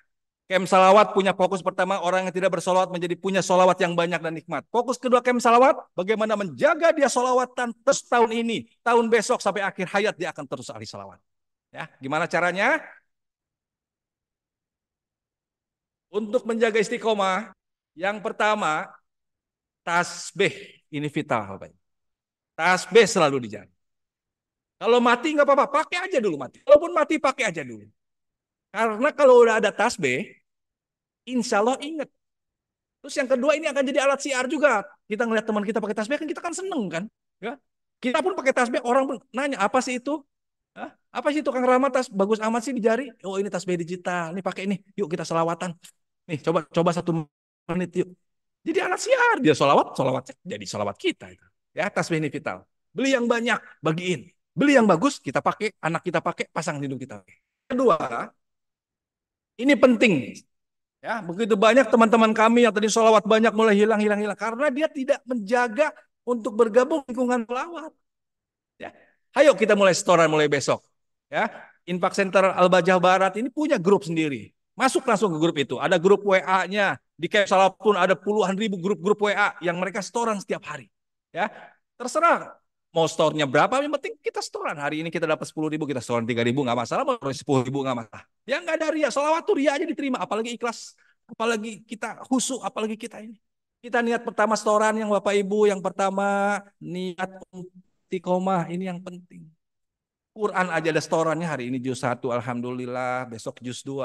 Kem salawat punya fokus pertama, orang yang tidak bersolawat menjadi punya solawat yang banyak dan nikmat. Fokus kedua Kem salawat, bagaimana menjaga dia solawatan terus tahun ini, tahun besok sampai akhir hayat dia akan terus ahli salawat. Ya, gimana caranya? Untuk menjaga istiqomah, yang pertama tasbih ini vital, Bapak. Tasbih selalu dijaga. Kalau mati nggak apa-apa, pakai aja dulu mati. Walaupun mati pakai aja dulu. Karena kalau udah ada tasbih, insya Allah ingat. Terus yang kedua ini akan jadi alat siar juga. Kita ngeliat teman kita pakai tasbih kan kita kan seneng kan. Ya? Kita pun pakai tasbih, orang pun nanya apa sih itu? Hah? Apa sih tukang Rahmat tas bagus amat sih di jari? Oh ini tasbih digital, ini pakai ini. Yuk kita selawatan. Nih coba 1 menit yuk. Jadi alat siar dia solawatnya jadi solawat kita. Ya tasbih ini vital. Beli yang banyak, bagiin. Beli yang bagus, kita pakai, anak kita pakai, pasang di hidung kita. Kedua, ini penting. Ya, begitu banyak teman-teman kami yang tadi sholawat banyak mulai hilang karena dia tidak menjaga untuk bergabung lingkungan sholawat. Ya, ayo kita mulai setoran mulai besok. Ya, Infak Center Al-Bajah Barat ini punya grup sendiri. Masuk langsung ke grup itu. Ada grup WA-nya. Di Kem Salawat pun ada puluhan ribu grup-grup WA yang mereka setoran setiap hari. Ya, terserah mau store-nya berapa, yang penting kita setoran. Hari ini kita dapat 10.000, kita setoran 3.000 nggak masalah, mau 10.000 nggak masalah. Ya nggak ada ria, sholawat tuh ria aja diterima, apalagi ikhlas, apalagi kita khusyuk, apalagi kita ini. Kita niat pertama setoran yang Bapak Ibu, yang pertama niat istiqomah, ini yang penting. Quran aja ada setorannya, hari ini juz 1, alhamdulillah, besok juz 2.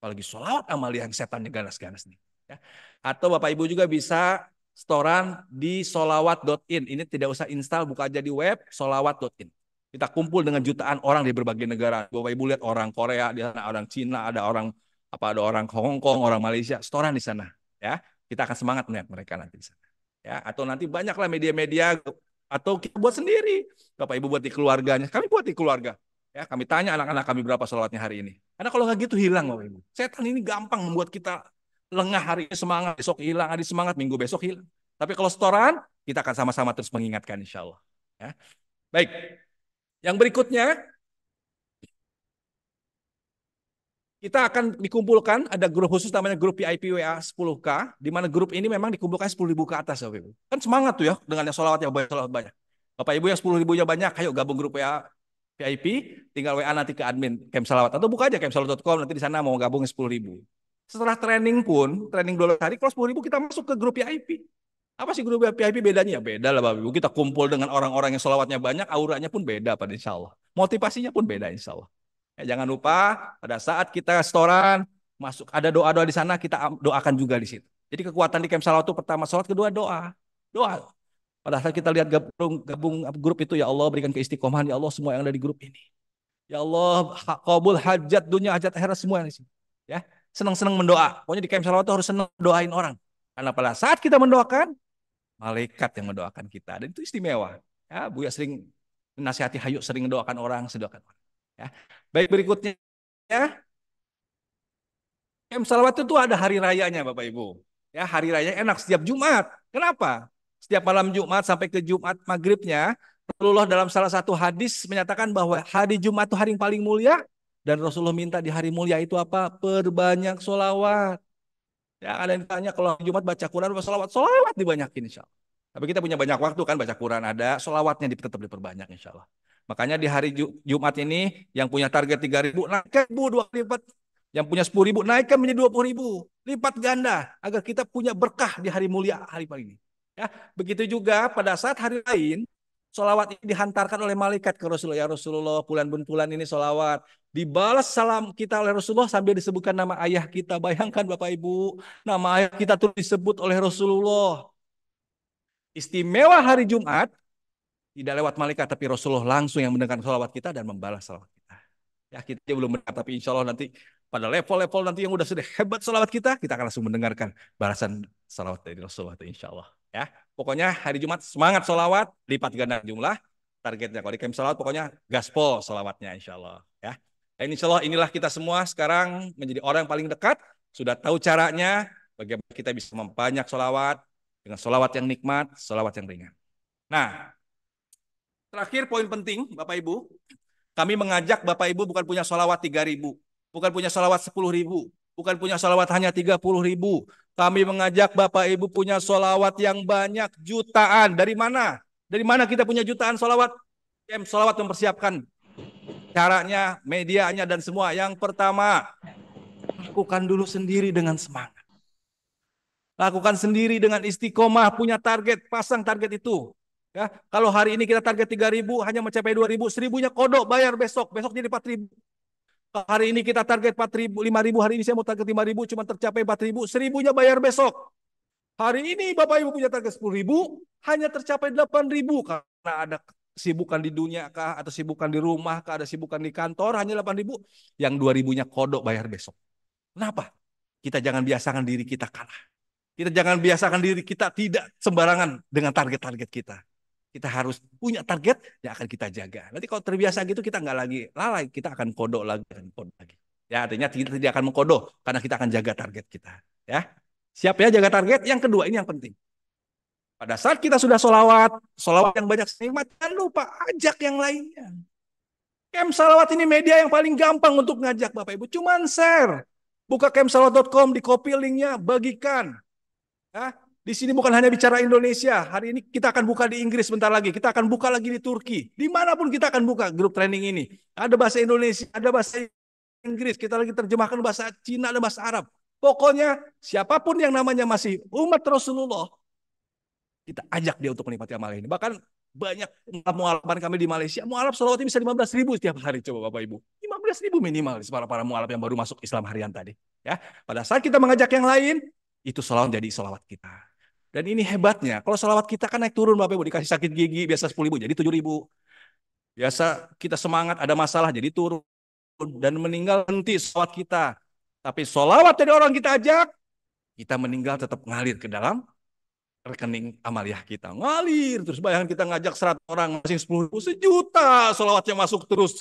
Apalagi sholawat amal yang setannya ganas-ganas nih. Ya. Atau Bapak Ibu juga bisa setoran di solawat.in. Ini tidak usah install, buka aja di web solawat.in. Kita kumpul dengan jutaan orang di berbagai negara. Bapak Ibu lihat orang Korea di sana, orang Cina, ada orang Hong Kong, orang Malaysia, setoran di sana. Ya, kita akan semangat melihat mereka nanti di sana. Ya, atau nanti banyaklah media-media atau kita buat sendiri. Bapak Ibu buat di keluarganya, kami buat di keluarga. Ya, kami tanya anak-anak kami berapa sholawatnya hari ini. Karena kalau nggak gitu hilang, Bapak Ibu. Setan ini gampang membuat kita lengah hari ini semangat, besok hilang, hari semangat, minggu besok hilang. Tapi kalau setoran, kita akan sama-sama terus mengingatkan insya Allah. Ya. Baik, yang berikutnya, kita akan dikumpulkan, ada grup khusus namanya grup VIP WA 10K, di mana grup ini memang dikumpulkan 10.000 ke atas. Bapak Ibu. Kan semangat tuh ya, dengan yang sholawat yang banyak. Bapak Ibu yang 10.000-nya banyak, ayo gabung grup WA VIP, tinggal WA nanti ke admin Camp Salawat. Atau buka aja campsalawat.com, nanti di sana mau gabung 10.000. Setelah training pun, training 12 hari, kalau 10.000 kita masuk ke grup VIP. Apa sih grup VIP bedanya? Ya beda lah Bapak Ibu. Kita kumpul dengan orang-orang yang sholawatnya banyak, auranya pun beda pada insya Allah. Motivasinya pun beda insya Allah. Ya, jangan lupa pada saat kita setoran, masuk ada doa-doa di sana, kita doakan juga di situ. Jadi kekuatan di Camp Salawat itu pertama sholat, kedua doa. Doa. Pada saat kita lihat gabung grup itu, ya Allah berikan keistiqomahan, ya Allah semua yang ada di grup ini. Ya Allah, qabul hajat dunia, hajat akhirat semua yang di sini. Ya. Senang-senang mendoa. Pokoknya di Camp Salawat harus senang doain orang. Karena pada saat kita mendoakan, malaikat yang mendoakan kita. Dan itu istimewa. Ya, Buya sering menasihati, hayu sering mendoakan orang, sedoakan orang. Ya. Baik, berikutnya. Ya. Camp Salawat itu ada hari rayanya Bapak Ibu. Ya, hari raya enak setiap Jumat. Kenapa? Setiap malam Jumat sampai ke Jumat maghribnya, Rasulullah dalam salah satu hadis menyatakan bahwa hari Jumat itu hari yang paling mulia. Dan Rasulullah minta di hari mulia itu apa? Perbanyak sholawat. Ya, ada yang tanya kalau Jumat baca Quran atau sholawat? Sholawat dibanyakin insya Allah. Tapi kita punya banyak waktu kan baca Quran, ada sholawatnya tetap diperbanyak insya Allah. Makanya di hari Jumat ini yang punya target 3.000 naikkan 2 kali lipat. Yang punya 10.000 naikkan menjadi 20.000. Lipat ganda agar kita punya berkah di hari mulia hari ini. Ya, begitu juga pada saat hari lain, sholawat ini dihantarkan oleh malaikat ke Rasulullah. Ya Rasulullah, bulan ini sholawat. Dibalas salam kita oleh Rasulullah sambil disebutkan nama ayah kita. Bayangkan Bapak Ibu, nama ayah kita tuh disebut oleh Rasulullah. Istimewa hari Jumat, tidak lewat malaikat, tapi Rasulullah langsung yang mendengarkan sholawat kita dan membalas sholawat kita. Ya, kita belum mendengar, tapi insya Allah nanti pada level-level nanti yang sudah hebat sholawat kita akan langsung mendengarkan balasan sholawat dari Rasulullah itu insya Allah. Ya, pokoknya hari Jumat semangat sholawat, lipat ganda jumlah targetnya. Kalau di Camp Salawat pokoknya gaspol sholawatnya insya Allah. Ya, dan insya Allah inilah kita semua sekarang menjadi orang yang paling dekat, sudah tahu caranya, bagaimana kita bisa memperbanyak sholawat dengan sholawat yang nikmat, sholawat yang ringan. Nah, terakhir poin penting Bapak Ibu, kami mengajak Bapak Ibu bukan punya sholawat 3.000, bukan punya sholawat 10.000, bukan punya sholawat hanya 30.000. Kami mengajak Bapak Ibu punya sholawat yang banyak, jutaan. Dari mana? Dari mana kita punya jutaan sholawat? Camp Salawat mempersiapkan caranya, medianya, dan semua. Yang pertama, lakukan dulu sendiri dengan semangat. Lakukan sendiri dengan istiqomah, punya target, pasang target itu. Ya, kalau hari ini kita target 3.000, hanya mencapai 2.000, 1.000-nya kodok, bayar besok jadi 4.000. Hari ini kita target 4.000, 5.000, hari ini saya mau target 5.000, cuma tercapai 4.000, 1.000-nya bayar besok. Hari ini Bapak Ibu punya target 10.000, hanya tercapai 8.000 karena ada kesibukan di dunia kah, atau sibukan di rumah kah, ada sibukan di kantor, hanya 8.000, yang 2.000-nya kodok bayar besok. Kenapa? Kita jangan biasakan diri kita kalah. Kita jangan biasakan diri kita tidak sembarangan dengan target-target kita. Kita harus punya target yang akan kita jaga. Nanti kalau terbiasa gitu kita nggak lagi lalai, kita akan kodok lagi dan kodok lagi. Ya, artinya kita tidak akan mengkodok karena kita akan jaga target kita. Ya, siap ya jaga target. Yang kedua ini yang penting. Pada saat kita sudah sholawat yang banyak nikmat, jangan lupa ajak yang lainnya. Camp Salawat ini media yang paling gampang untuk ngajak Bapak Ibu. Cuman share. Buka campsalawat.com, di copy linknya, bagikan. Ya, di sini bukan hanya bicara Indonesia. Hari ini kita akan buka di Inggris sebentar lagi. Kita akan buka lagi di Turki. Dimanapun kita akan buka grup training ini. Ada bahasa Indonesia, ada bahasa Inggris. Kita lagi terjemahkan bahasa Cina, ada bahasa Arab. Pokoknya siapapun yang namanya masih umat Rasulullah, kita ajak dia untuk menikmati amal ini. Bahkan banyak mualaf kami di Malaysia. Mualaf sholawatnya bisa 15.000 setiap hari. Coba Bapak Ibu. 15.000 minimal para mualaf yang baru masuk Islam harian tadi. Ya, pada saat kita mengajak yang lain, itu sholawat jadi sholawat kita. Dan ini hebatnya, kalau sholawat kita kan naik turun Bapak Ibu, dikasih sakit gigi biasa 10.000 jadi 7.000. Biasa kita semangat ada masalah jadi turun. Dan meninggal henti sholawat kita. Tapi sholawat dari orang kita ajak, kita meninggal tetap ngalir ke dalam rekening amaliah kita. Ngalir terus, bayangkan kita ngajak 100 orang, masing 10.000, sejuta sholawatnya masuk terus.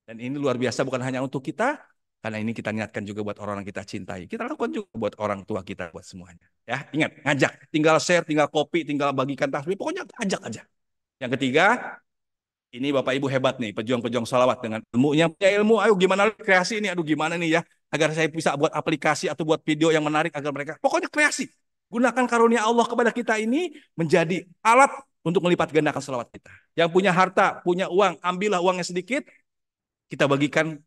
Dan ini luar biasa bukan hanya untuk kita, karena ini kita niatkan juga buat orang yang kita cintai. Kita lakukan juga buat orang tua kita, buat semuanya. Ya, ingat, ngajak. Tinggal share, tinggal copy, tinggal bagikan tasbih. Pokoknya ajak aja. Yang ketiga, ini Bapak Ibu hebat nih, pejuang-pejuang sholawat dengan ilmunya. Punya ilmu, ayo gimana kreasi ini, aduh gimana nih ya, agar saya bisa buat aplikasi atau buat video yang menarik agar mereka, pokoknya kreasi. Gunakan karunia Allah kepada kita ini menjadi alat untuk melipat gandakan sholawat kita. Yang punya harta, punya uang, ambillah uangnya sedikit, kita bagikan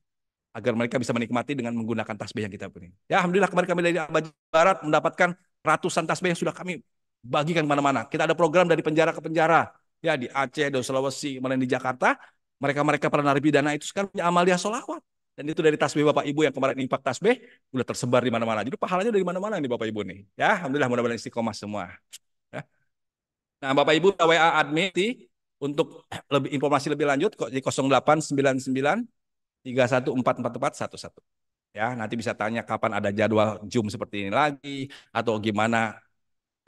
agar mereka bisa menikmati dengan menggunakan tasbih yang kita punya. Ya, alhamdulillah kemarin kami dari Aba Barat mendapatkan ratusan tasbih yang sudah kami bagikan kemana-mana. Kita ada program dari penjara ke penjara. Ya, di Aceh, di Sulawesi, kemudian di Jakarta, mereka-mereka para narapidana itu sekarang punya amalia sholawat. Dan itu dari tasbih Bapak Ibu yang kemarin impak tasbih, udah tersebar di mana-mana. Jadi pahalanya dari mana-mana nih Bapak Ibu nih. Ya, alhamdulillah mudah-mudahan istiqomah semua. Ya. Nah, Bapak Ibu WA admin untuk lebih informasi lebih lanjut kok di 0899 31444111. Ya, nanti bisa tanya kapan ada jadwal Zoom seperti ini lagi atau gimana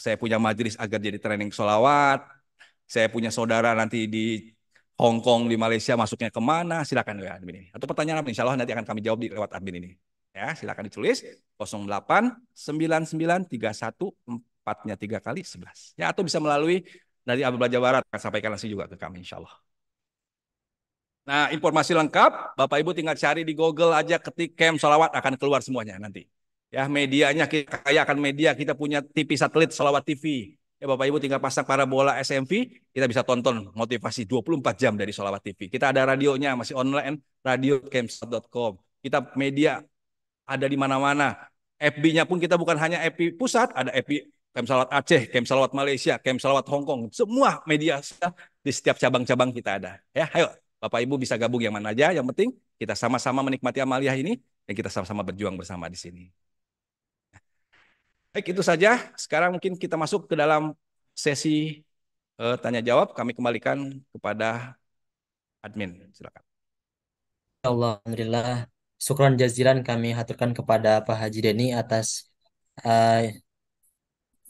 saya punya majelis agar jadi training sholawat. Saya punya saudara nanti di Hong Kong, di Malaysia, masuknya kemana? Silakan ya admin ini. Atau pertanyaan apa? Insya Allah nanti akan kami jawab di lewat admin ini. Ya, silakan ditulis 089931 4-nya 3 kali 11. Ya, atau bisa melalui dari Abdul Belajar Barat akan sampaikan langsung juga ke kami insya Allah. Nah, informasi lengkap, Bapak Ibu tinggal cari di Google aja, ketik camp sholawat akan keluar semuanya nanti. Ya, medianya kita kaya akan media, kita punya TV satelit Sholawat TV. Ya Bapak Ibu tinggal pasang parabola SMV, kita bisa tonton motivasi 24 jam dari Sholawat TV. Kita ada radionya, masih online, radio.camp.com. Kita media ada di mana-mana. FB-nya pun kita bukan hanya FB pusat, ada FB Camp Sholawat Aceh, Camp Sholawat Malaysia, Camp Sholawat Hong Kong. Semua media di setiap cabang-cabang kita ada. Ya, ayo Bapak Ibu bisa gabung yang mana aja. Yang penting kita sama-sama menikmati amaliah ini dan kita sama-sama berjuang bersama di sini. Baik, itu saja. Sekarang mungkin kita masuk ke dalam sesi tanya jawab. Kami kembalikan kepada admin. Silakan. Alhamdulillah. Syukran jazilan kami haturkan kepada Pak Haji Deni atas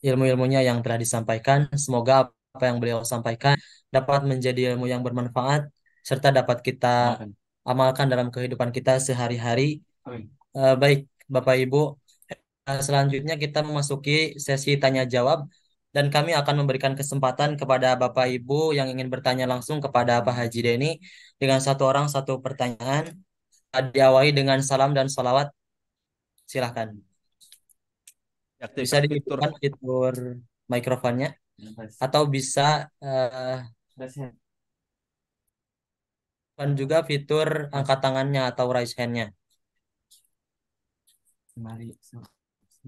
ilmu-ilmunya yang telah disampaikan. Semoga apa yang beliau sampaikan dapat menjadi ilmu yang bermanfaat serta dapat kita amalkan dalam kehidupan kita sehari-hari. Baik, Bapak Ibu. Selanjutnya kita memasuki sesi tanya jawab dan kami akan memberikan kesempatan kepada Bapak Ibu yang ingin bertanya langsung kepada Pak Haji Deni dengan satu orang satu pertanyaan, diawali dengan salam dan salawat. Silahkan. Bisa dihidupkan fitur mikrofonnya atau bisa dan juga fitur angkat tangannya atau raise hand-nya.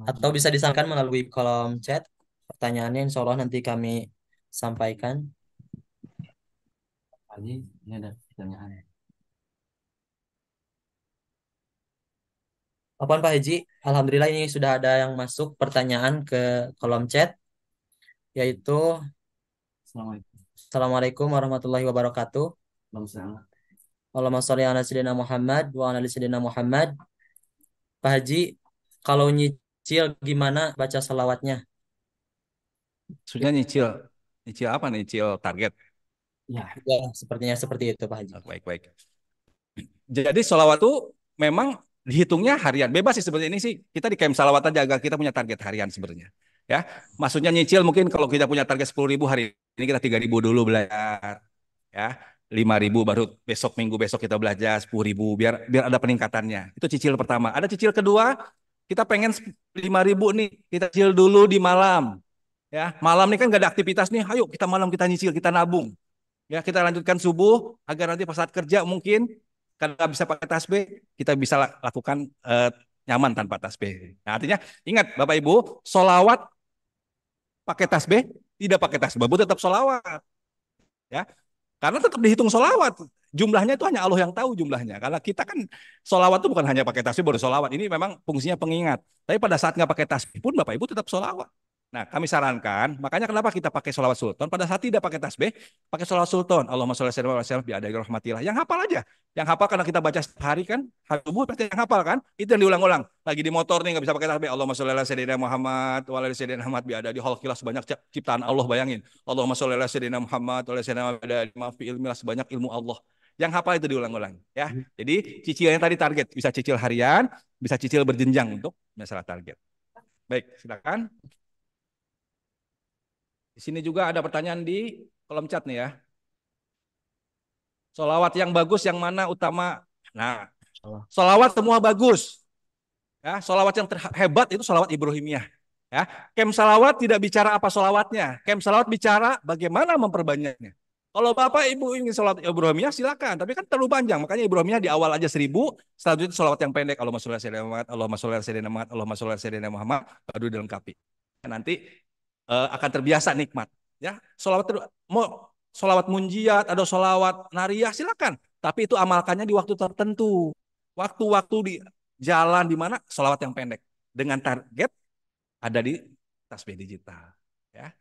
Atau bisa disampaikan melalui kolom chat pertanyaannya, insya Allah nanti kami sampaikan. Ini ada pertanyaan. Apaan Pak Haji? Alhamdulillah ini sudah ada yang masuk pertanyaan ke kolom chat, yaitu Assalamualaikum warahmatullahi wabarakatuh. Allahumma sholli ala sayyidina Muhammad wa ala ali sayyidina Muhammad. Pak Haji, kalau nyicil gimana baca salawatnya? Sudah nyicil apa nih? Nyicil target? Ya, sepertinya seperti itu Pak Haji. Baik. Jadi sholawat itu memang dihitungnya harian. Bebas sih seperti ini sih. Kita di camp salawat aja agar kita punya target harian sebenarnya. Ya, maksudnya nyicil mungkin kalau kita punya target 10.000 hari ini kita 3.000 dulu belajar. Ya, 5.000 baru minggu besok kita belajar 10.000 biar ada peningkatannya. Itu cicil pertama. Ada cicil kedua, kita pengen 5.000 nih, kita cicil dulu di malam. Ya, malam nih kan gak ada aktivitas nih. Ayo kita malam kita nyicil, kita nabung. Ya, kita lanjutkan subuh agar nanti pas saat kerja mungkin karena bisa pakai tasbih, kita bisa lakukan nyaman tanpa tasbih. Nah, artinya ingat Bapak Ibu, sholawat pakai tasbih, tidak pakai tasbih, tetap sholawat. Ya, karena tetap dihitung sholawat. Jumlahnya itu hanya Allah yang tahu jumlahnya. Karena kita kan sholawat itu bukan hanya pakai tasbih baru sholawat. Ini memang fungsinya pengingat. Tapi pada saat nggak pakai tasbih pun Bapak Ibu tetap sholawat. Nah, kami sarankan, makanya kenapa kita pakai sholawat sultan, pada saat tidak pakai tasbih, pakai sholawat sultan. Allahumma sholli ala sayyidina bi'adadi rahmatillah. Yang hafal aja. Yang hafal karena kita baca setiap hari kan, hari subuh pasti yang hafal kan, itu yang diulang-ulang. Lagi di motor nih nggak bisa pakai tasbih. Allahumma sholli ala sayyidina Muhammad wa ala sayyidina Muhammad bi'adadi khalqillah, sebanyak ciptaan Allah, bayangin. Allahumma sholli ala sayyidina Muhammad wa ala sayyidina Muhammad bi'adadi ma fi ilmillah, sebanyak ilmu Allah. Yang hafal itu diulang-ulang ya. Jadi cicilannya tadi target, bisa cicil harian, bisa cicil berjenjang untuk masalah target. Baik, silakan. Di sini juga ada pertanyaan di kolom chat nih ya. Sholawat yang bagus yang mana utama? Nah, sholawat semua bagus. Ya, sholawat yang terhebat itu sholawat Ibrahimiyah. Ya, kem salawat tidak bicara apa sholawatnya. Kem salawat bicara bagaimana memperbanyaknya. Kalau Bapak Ibu ingin sholawat Ibrahimiyah silakan, tapi kan terlalu panjang. Makanya Ibrahimiyah di awal aja 1000, selanjutnya sholawat yang pendek. Allahumma sholli ala sayyidina Muhammad, Allahumma sholli ala sayyidina Muhammad, Allahumma sholli ala sayyidina Muhammad, baru dilengkapi. Nanti akan terbiasa nikmat. Ya, mau sholawat munjiat, ada sholawat nariyah silakan. Tapi itu amalkannya di waktu tertentu. Waktu-waktu di jalan di mana sholawat yang pendek dengan target ada di tasbih digital. Ya.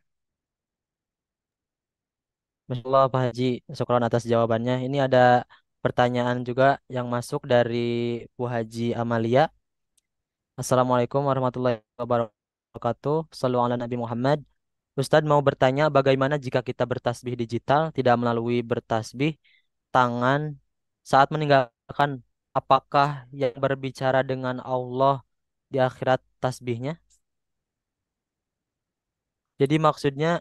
Masya Allah Pak Haji, syukron atas jawabannya. Ini ada pertanyaan juga yang masuk dari Bu Haji Amalia. Assalamualaikum warahmatullahi wabarakatuh. Shallu ala Nabi Muhammad. Ustadz mau bertanya bagaimana jika kita bertasbih digital tidak melalui bertasbih tangan saat meninggalkan, apakah yang berbicara dengan Allah di akhirat tasbihnya? Jadi maksudnya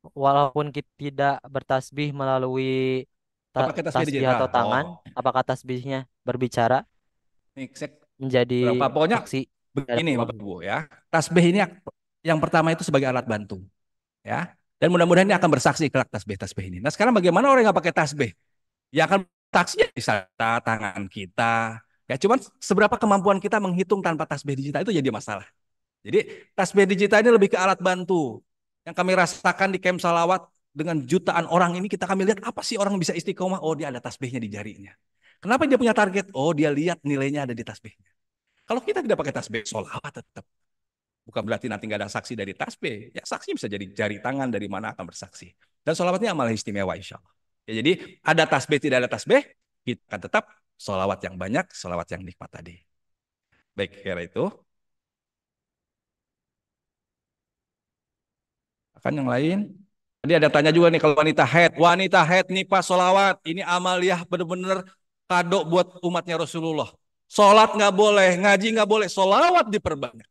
walaupun kita tidak bertasbih melalui Pakai tasbih tasbih digital. atau tangan, apakah tasbihnya berbicara Nih, menjadi berapa pokoknya saksi begini dalam Bapak Ibu ya. Tasbih ini yang pertama itu sebagai alat bantu. Ya. Dan mudah-mudahan ini akan bersaksi kelak tasbih-tasbih ini. Nah, sekarang bagaimana orang yang nggak pakai tasbih? Ya akan saksi ya di tangan kita. Ya, cuman seberapa kemampuan kita menghitung tanpa tasbih digital itu jadi masalah. Jadi tasbih digital ini lebih ke alat bantu. Yang kami rasakan di camp salawat dengan jutaan orang ini, kami lihat apa sih orang bisa istiqomah? Oh, dia ada tasbihnya di jarinya. Kenapa dia punya target? Oh, dia lihat nilainya ada di tasbihnya. Kalau kita tidak pakai tasbih, sholawat tetap. Bukan berarti nanti nggak ada saksi dari tasbih. Ya, saksi bisa jadi jari tangan dari mana akan bersaksi. Dan sholawatnya amal istimewa insya Allah. Ya, jadi ada tasbih, tidak ada tasbih, kita akan tetap sholawat yang banyak, sholawat yang nikmat tadi. Baik, kira itu. Akan yang lain. Tadi ada tanya juga nih kalau wanita haid. Wanita haid nih pas sholawat. Ini amaliyah benar-benar kado buat umatnya Rasulullah. Sholat nggak boleh, ngaji nggak boleh, sholawat diperbanyak.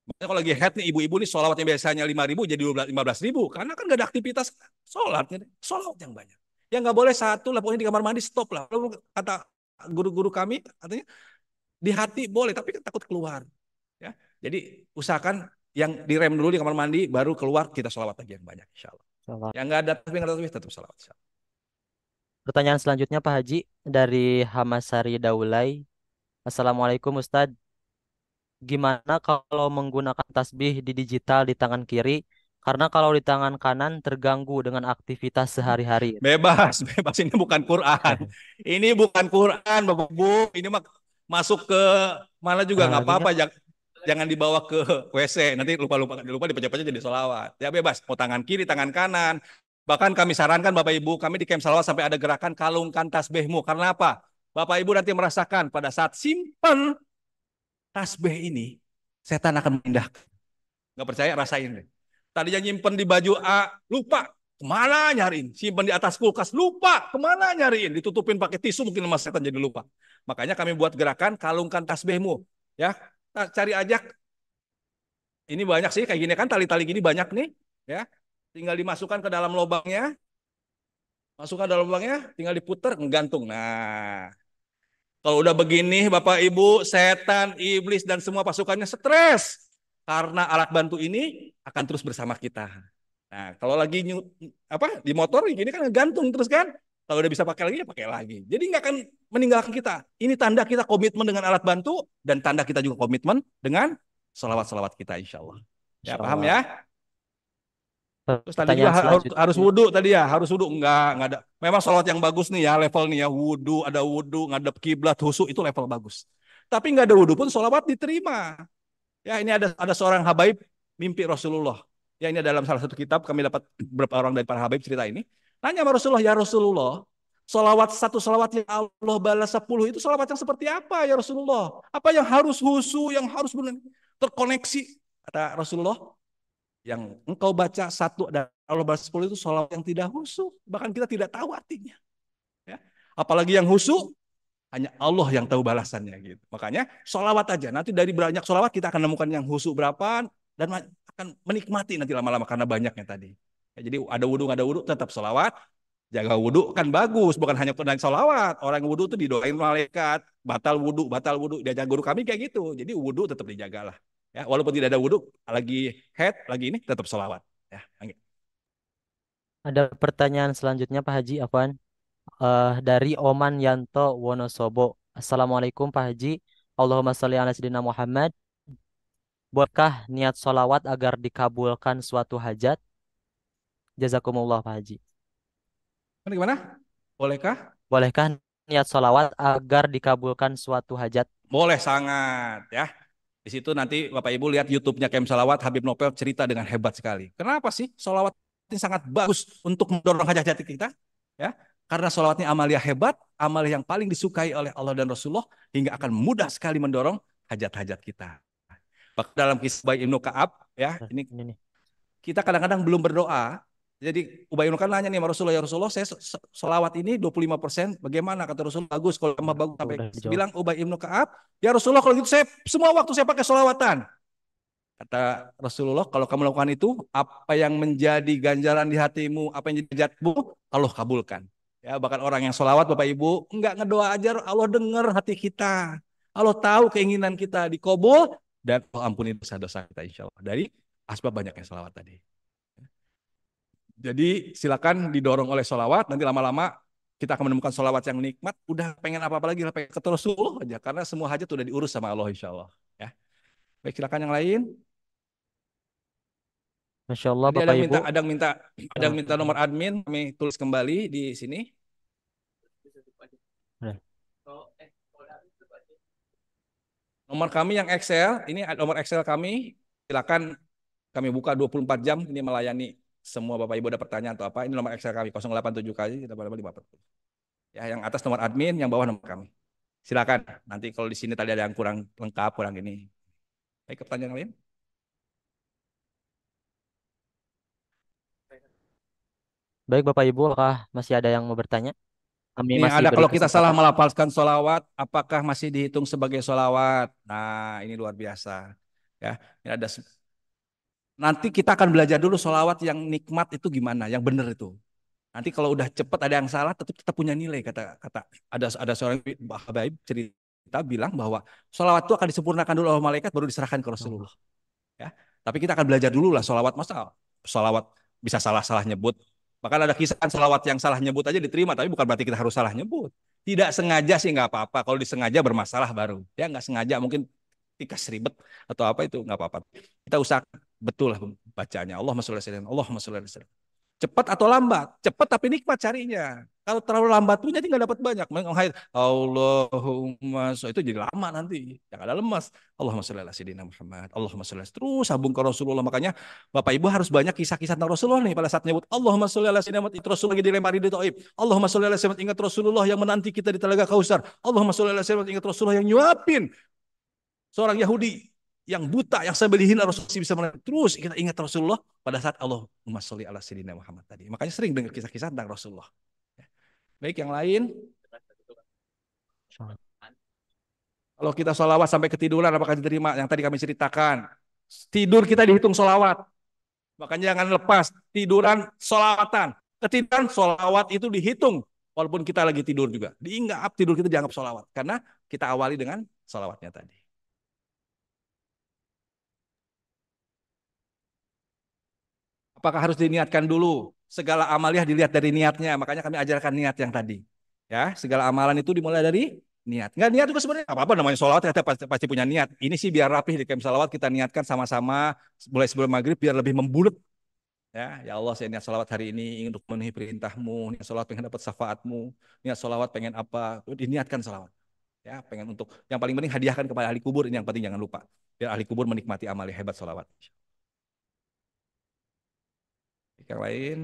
Makanya kalau lagi haid nih ibu-ibu nih sholawatnya biasanya 5.000 jadi 15.000. Karena kan nggak ada aktivitas sholatnya. Sholawat yang banyak. Yang nggak boleh satu lah, pokoknya di kamar mandi stop lah. Lalu kata guru-guru kami, katanya di hati boleh, tapi takut keluar. Ya, jadi usahakan yang direm dulu di kamar mandi, baru keluar kita sholawat lagi yang banyak, insya Allah. Yang nggak ada tasbih tetap sholawat. Pertanyaan selanjutnya Pak Haji dari Hamasari Daulay. Assalamualaikum Ustadz. Gimana kalau menggunakan tasbih di digital di tangan kiri? Karena kalau di tangan kanan terganggu dengan aktivitas sehari-hari. Bebas, bebas. Ini bukan Quran. Ini bukan Quran, Bapak Bu. Ini masuk ke mana juga nggak apa-apa. Jangan dibawa ke WC. Nanti lupa dibaca-baca jadi sholawat. Ya bebas. Mau tangan kiri, tangan kanan. Bahkan kami sarankan Bapak Ibu, kami di camp salawat sampai ada gerakan kalungkan tasbihmu. Karena apa? Bapak Ibu nanti merasakan pada saat simpan tasbih ini, setan akan memindahkan. Nggak percaya, rasain deh. Tadinya nyimpen di baju A, lupa. Kemana nyariin? Simpen di atas kulkas, lupa. Kemana nyariin? Ditutupin pakai tisu, mungkin lemas setan jadi lupa. Makanya kami buat gerakan kalungkan tasbihmu. Ya, cari aja. Ini banyak sih, kayak gini kan, tali-tali gini banyak nih. Ya, tinggal dimasukkan ke dalam lubangnya. Masukkan dalam lubangnya, tinggal diputer, ngegantung. Nah, kalau udah begini, Bapak Ibu, setan, iblis, dan semua pasukannya stres. Karena alat bantu ini akan terus bersama kita. Nah, kalau lagi di motor gini kan gantung terus kan. Kalau udah bisa pakai lagi ya pakai lagi. Jadi nggak akan meninggalkan kita. Ini tanda kita komitmen dengan alat bantu dan tanda kita juga komitmen dengan salawat-salawat kita insya Allah. Ya, paham ya? Terus tadi juga harus wudhu tadi ya, harus wudhu enggak ada. Memang salawat yang bagus nih ya, level nih ya, wudhu, ada wudhu, ngadep kiblat, husu itu level bagus. Tapi nggak ada wudhu pun salawat diterima. Ya, ini ada seorang habaib mimpi Rasulullah. Ya, ini dalam salah satu kitab kami dapat beberapa orang dari para habaib cerita ini. Nanya sama Rasulullah, ya Rasulullah, satu salawat yang Allah balas 10 itu salawat yang seperti apa ya Rasulullah? Apa yang harus husu, yang harus benar terkoneksi? Kata Rasulullah, yang engkau baca satu dan Allah balas 10 itu salawat yang tidak husu. Bahkan kita tidak tahu artinya. Ya. Apalagi yang husu, hanya Allah yang tahu balasannya gitu. Makanya sholawat aja. Nanti dari banyak sholawat kita akan menemukan yang khusyuk berapa dan akan menikmati nanti lama-lama karena banyaknya tadi. Ya, jadi ada wudhu tetap sholawat. Jaga wudhu kan bagus, bukan hanya naik sholawat. Orang wudhu itu didoain malaikat, batal wudhu. Diajar guru kami kayak gitu. Jadi wudhu tetap dijagalah. Ya, walaupun tidak ada wudhu, lagi head, lagi ini tetap sholawat. Ya, Ada pertanyaan selanjutnya Pak Haji Afwan. Dari Oman Yanto Wonosobo. Assalamualaikum Pak Haji. Allahumma sholli ala sayyidina Muhammad. Bolehkah niat solawat agar dikabulkan suatu hajat? Jazakumullah Pak Haji. gimana? Bolehkah? Bolehkah niat solawat agar dikabulkan suatu hajat? Boleh sangat ya. Di situ nanti Bapak Ibu lihat YouTube-nya Kem Salawat, Habib Nopel cerita dengan hebat sekali. Kenapa sih salawat ini sangat bagus untuk mendorong hajat-hajat kita? Ya, karena salawatnya amalia hebat, amalia yang paling disukai oleh Allah dan Rasulullah hingga akan mudah sekali mendorong hajat-hajat kita. Bahkan dalam kisah Ubay Ibnu Ka'ab, ya, ini Ini nih. kita kadang-kadang belum berdoa. Jadi Ubay bin Ka'ab nanya nih sama Rasulullah, ya Rasulullah, saya selawat ini 25%, bagaimana? Kata Rasulullah, bagus, kalau tambah bagus. Sampai Udah dijawab. bilang Ubay bin Ka'ab, ya Rasulullah, kalau gitu saya semua waktu saya pakai selawatan. Kata Rasulullah, kalau kamu lakukan itu, apa yang menjadi ganjaran di hatimu, apa yang jadi hajatmu, Allah kabulkan. Ya, bahkan orang yang selawat, Bapak Ibu, enggak ngedoa aja, Allah dengar hati kita. Allah tahu keinginan kita dikabul, dan Allah ampuni dosa-dosa kita insya Allah. Dari asbab banyaknya selawat tadi. Jadi silakan didorong oleh sholawat, nanti lama-lama kita akan menemukan sholawat yang nikmat, udah pengen apa-apa lagi, pengen ke Rasulullah aja, karena semua hajat udah diurus sama Allah insya Allah. Ya. Baik, silakan yang lain. Masya Allah Tadi Bapak Ibu. ada yang minta nomor admin, kami tulis kembali di sini. Udah. Nomor kami yang Excel, ini nomor Excel kami, silakan kami buka 24 jam, ini melayani semua Bapak Ibu ada pertanyaan atau apa. Ini nomor Excel kami 087 kali 88540. Ya, yang atas nomor admin, yang bawah nomor kami. Silakan. Nanti kalau di sini tadi ada yang kurang lengkap, kurang ini. Baik, pertanyaan lain? Baik Bapak Ibu, apakah masih ada yang mau bertanya? Kami Ini masih ada beri kalau kita salah kesempatan. melafalkan sholawat, apakah masih dihitung sebagai sholawat? Nah, ini luar biasa. Ya, ini ada. Nanti kita akan belajar dulu sholawat yang nikmat itu gimana, yang benar itu. Nanti kalau udah cepat ada yang salah, tetap punya nilai. Kata ada seorang habaib cerita bilang bahwa sholawat itu akan disempurnakan dulu oleh malaikat, baru diserahkan ke Rasulullah. Ya, tapi kita akan belajar dulu lah sholawat, masa sholawat bisa salah-salah nyebut. Bahkan ada kisah sholawat yang salah nyebut aja diterima, tapi bukan berarti kita harus salah nyebut. Tidak sengaja sih nggak apa-apa. Kalau disengaja bermasalah baru. Ya nggak sengaja mungkin tikas ribet atau apa itu nggak apa-apa. Kita usahakan betul lah bacanya. Allahumma sholli alaihi wasallam. Allahumma sholli alaihi wasallam. Cepat atau lambat? Cepat tapi nikmat carinya. Kalau terlalu lambat pun jadi nggak dapat banyak. Allahumma itu jadi lama nanti. Yang ada lemas. Allahumma sholli ala sayyidina Muhammad. Allahumma sholli terus sambung ke Rasulullah. Makanya Bapak Ibu harus banyak kisah-kisah tentang Rasulullah nih pada saat nyebut Allahumma sholli ala sayyidina Muhammad. Itu Rasulullah lagi dilempari di Taif. Allahumma sholli ala sayyidina ingat Rasulullah yang menanti kita di Telaga Kausar. Allahumma sholli ala sayyidina ingat Rasulullah yang nyuapin seorang Yahudi yang buta, yang sambil dihina Rasulullah bisa menang. Terus kita ingat Rasulullah pada saat Allahumma sholli ala sayyidina Muhammad tadi. Makanya sering dengar kisah-kisah tentang Rasulullah. Baik, yang lain. Kalau kita sholawat sampai ketiduran, apakah diterima? Yang tadi kami ceritakan. Tidur kita dihitung sholawat. Makanya jangan lepas. Tiduran, sholawatan. Ketiduran, sholawat itu dihitung. Walaupun kita lagi tidur juga. Diingat tidur kita dianggap sholawat. Karena kita awali dengan sholawatnya tadi. Apakah harus diniatkan dulu? Segala amaliah dilihat dari niatnya. Makanya kami ajarkan niat yang tadi. Ya, segala amalan itu dimulai dari niat. Enggak niat juga sebenarnya apa-apa namanya sholawat kita pasti punya niat. Ini sih biar rapih di camp salawat kita niatkan sama-sama mulai sebelum maghrib biar lebih membulat. Ya Allah saya niat sholawat hari ini ingin untuk memenuhi perintahmu. Niat sholawat pengen dapat syafaatmu. Niat sholawat pengen apa? Diniatkan sholawat. Ya, pengen untuk yang paling penting hadiahkan kepada ahli kubur, ini yang penting jangan lupa. Biar ahli kubur menikmati amal yang hebat sholawat. Yang lain?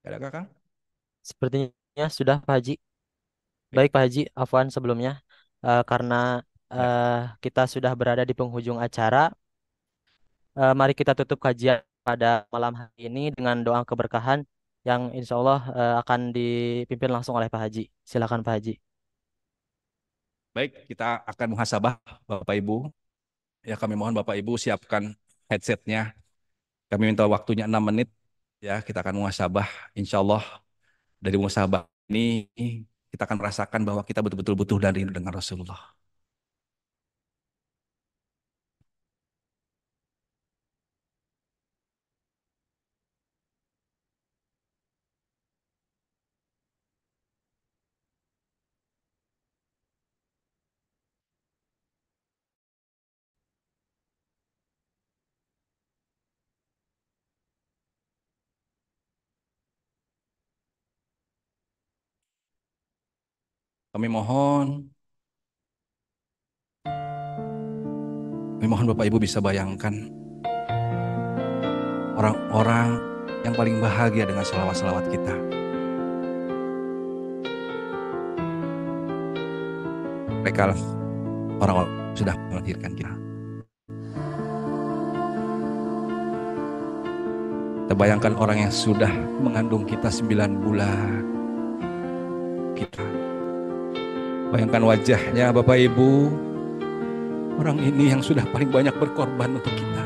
Ada Kang? Sepertinya sudah Pak Haji. Baik Pak Haji, afwan sebelumnya. Karena kita sudah berada di penghujung acara, mari kita tutup kajian pada malam hari ini dengan doa keberkahan yang insya Allah akan dipimpin langsung oleh Pak Haji. Silakan Pak Haji. Baik, kita akan muhasabah Bapak Ibu. Ya, kami mohon Bapak Ibu siapkan headsetnya. Kami minta waktunya 6 menit. Ya, kita akan muhasabah. Insya Allah dari muhasabah ini kita akan merasakan bahwa kita betul-betul butuh dan rindu dengan Rasulullah. Kami mohon Bapak Ibu bisa bayangkan orang-orang yang paling bahagia dengan salawat-salawat kita. Mereka lah orang-orang yang sudah melahirkan kita. Kita bayangkan orang yang sudah mengandung kita 9 bulan. Kita bayangkan wajahnya Bapak Ibu. Orang ini yang sudah paling banyak berkorban untuk kita.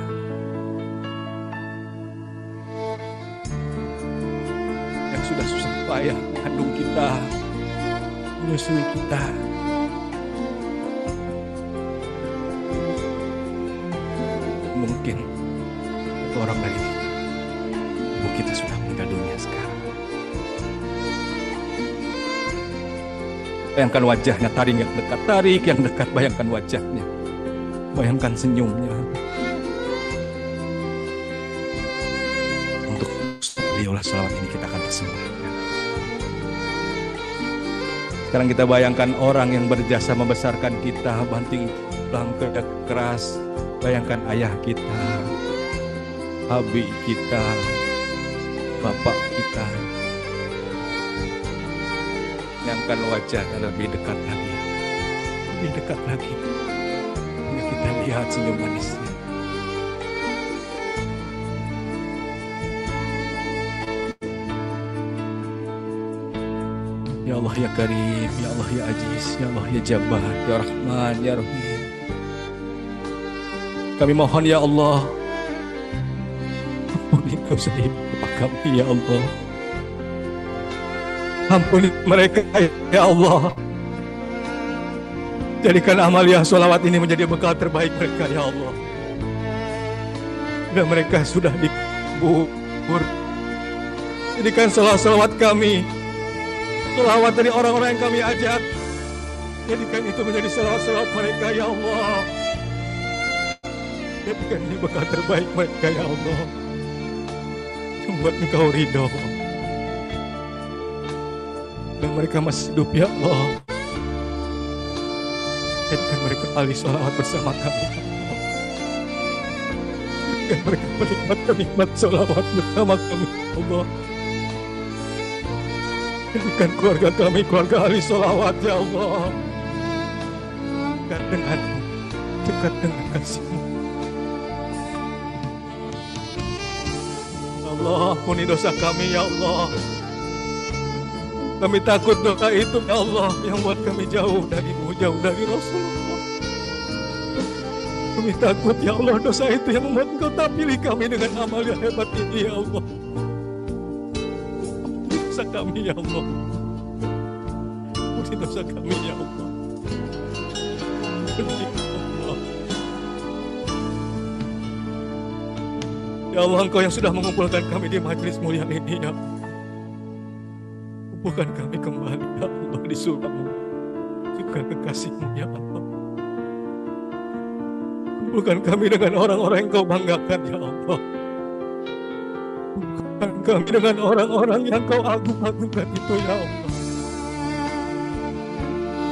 Yang sudah susah payah mengandung kita, menyusui kita. Mungkin orang dari ibu kita sudah meninggal dunia sekarang. Bayangkan wajahnya, tarik yang dekat, bayangkan wajahnya. Bayangkan senyumnya. Untuk beliaulah salawat ini kita akan persembahkan. Sekarang kita bayangkan orang yang berjasa membesarkan kita, banting tulang kerja keras. Bayangkan ayah kita, abi kita, bapak kita. Bayangkan wajahnya lebih dekat lagi. Lebih dekat lagi. Hingga kita lihat senyum manisnya. Ya Allah ya Karim, Ya Allah ya Aziz, Ya Allah ya Jabbar, Ya Rahman, Ya Rahim. Kami mohon ya Allah, ampuni dosa ibu bapak kami ya Allah. Ampuni mereka ya Allah. Jadikan amalia sholawat ini menjadi bekal terbaik mereka ya Allah. Dan mereka sudah dikubur. Jadikan sholawat kami, sholawat dari orang-orang yang kami ajak, jadikan itu menjadi sholawat mereka ya Allah. Jadikan ini bekal terbaik mereka ya Allah, yang buat Engkau ridho. Dan mereka masih hidup ya Allah. Jadikan mereka ahli sholawat bersama kami ya Allah. Jadikan mereka penikmat sholawat bersama kami ya Allah. Jadikan keluarga kami keluarga ahli sholawat ya Allah. Dekat denganmu, dekat dengan kasih-Mu. Allah, ampuni dosa kami ya Allah. Kami takut dosa itu ya Allah yang buat kami jauh dari-Mu, jauh dari Rasulullah. Kami takut ya Allah dosa itu yang membuat Engkau tak pilih kami dengan amal yang hebat ini ya Allah. Ampuni dosa kami ya Allah. Ampuni dosa kami ya Allah. Ampuni ya Allah. Ya Allah, Engkau yang sudah mengumpulkan kami di majelis mulia ini ya Allah. Kumpulkan kami kembali ya Allah di surga-Mu, juga kekasih-Mu ya Allah. Kumpulkan kami dengan orang-orang yang Kau banggakan ya Allah. Kumpulkan kami dengan orang-orang yang Kau agung-agungkan itu ya Allah.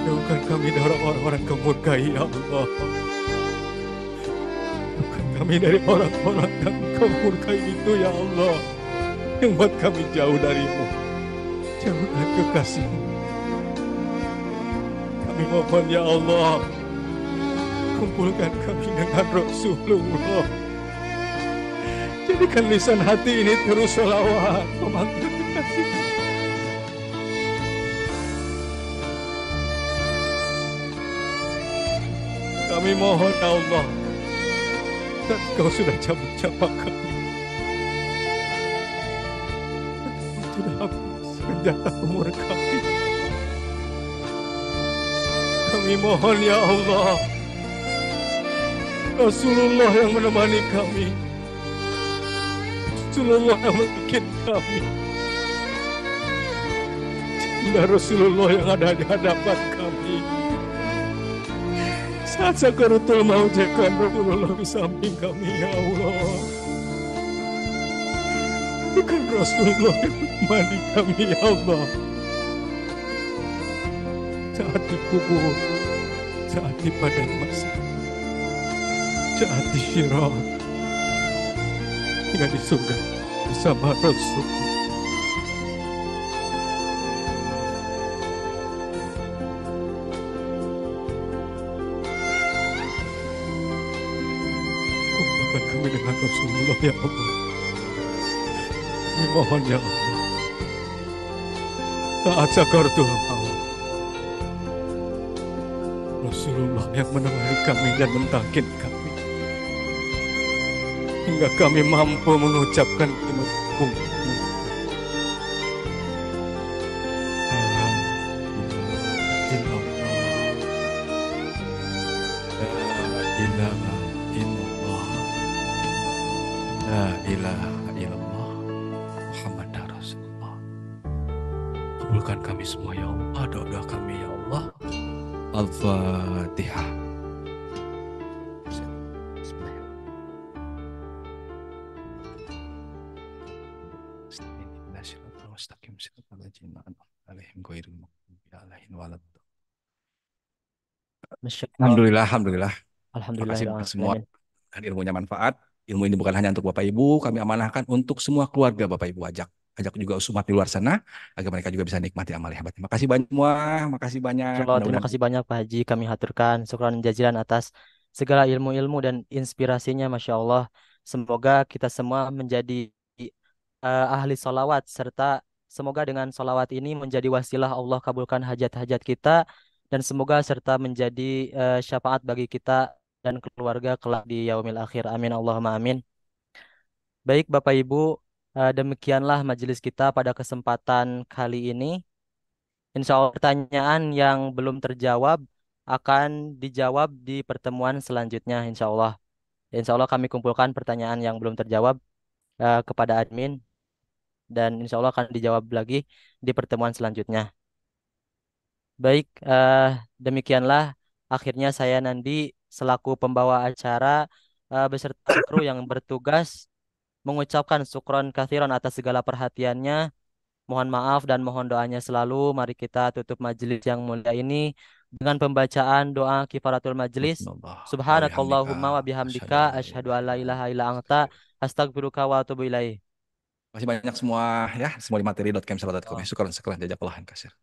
Jauhkan kami dari orang-orang yang murkai, ya Allah. Jauhkan kami dari orang-orang yang kau murkai itu, ya Allah, yang buat kami jauh darimu, jauh dari kekasihmu. Kami mohon, ya Allah, kumpulkan kami dengan Rasulullah. Jadikan lisan hati ini terus sholawat memanggil kekasih. Kami mohon, ya Allah, dan Kau sudah cabut nyawa kami. Sudah habis senjata umur kami. Kami mohon, ya Allah, Rasulullah yang menemani kami, Rasulullah yang membikin kami, cinta Rasulullah yang ada di hadapan kami. Saat sakaratul maut, jadikan Rasulullah di samping kami, ya Allah. Bukan Rasulullah yang menemani kami, ya Allah. Saat dikubur, saat di padang mahsyar, saat di syirat, hingga di surga bersama Rasul. Kumpulkan kami dengan Rasulullah, ya Allah. Kami mohon, ya Allah, taat sakaratul maut, Rasulullah yang menemani kami dan mentalkin kami, hingga kami mampu mengucapkan kalimat La ilaha illallah Muhammadar Rasulullah. Kabulkan kami semua, ya Allah, doa kami, ya Allah. Al-Fatihah. Alhamdulillah, alhamdulillah. Terima Alhamdulillah, kasih ya buat Allah. semua dan ilmunya manfaat. Ilmu ini bukan hanya untuk Bapak Ibu, kami amanahkan untuk semua keluarga Bapak Ibu. Ajak juga umat di luar sana agar mereka juga bisa nikmati amal hebat. Terima kasih banyak semua, makasih banyak. Insyaallah, terima kasih banyak Pak Haji. Kami haturkan syukran jazilan atas segala ilmu-ilmu dan inspirasinya, Masya Allah. Semoga kita semua menjadi ahli salawat, serta semoga dengan salawat ini menjadi wasilah Allah kabulkan hajat-hajat kita, dan semoga serta menjadi syafaat bagi kita dan keluarga kelak di yaumil akhir. Amin Allahumma amin. Baik Bapak Ibu, demikianlah majelis kita pada kesempatan kali ini. Insya Allah pertanyaan yang belum terjawab akan dijawab di pertemuan selanjutnya, insya Allah. Insya Allah kami kumpulkan pertanyaan yang belum terjawab kepada admin, dan insya Allah akan dijawab lagi di pertemuan selanjutnya. Baik, demikianlah akhirnya saya Nandi selaku pembawa acara beserta kru yang bertugas mengucapkan syukron katsiran atas segala perhatiannya. Mohon maaf dan mohon doanya selalu. Mari kita tutup majelis yang mulia ini dengan pembacaan doa kifaratul majelis. Subhanakallahumma wa bihamdika asyhadu an la ilaha illa anta astaghfiruka wa atubu ilaih. Terima kasih banyak semua ya, semua di materi.kemsalat.com. Syukur jazakallah khairan.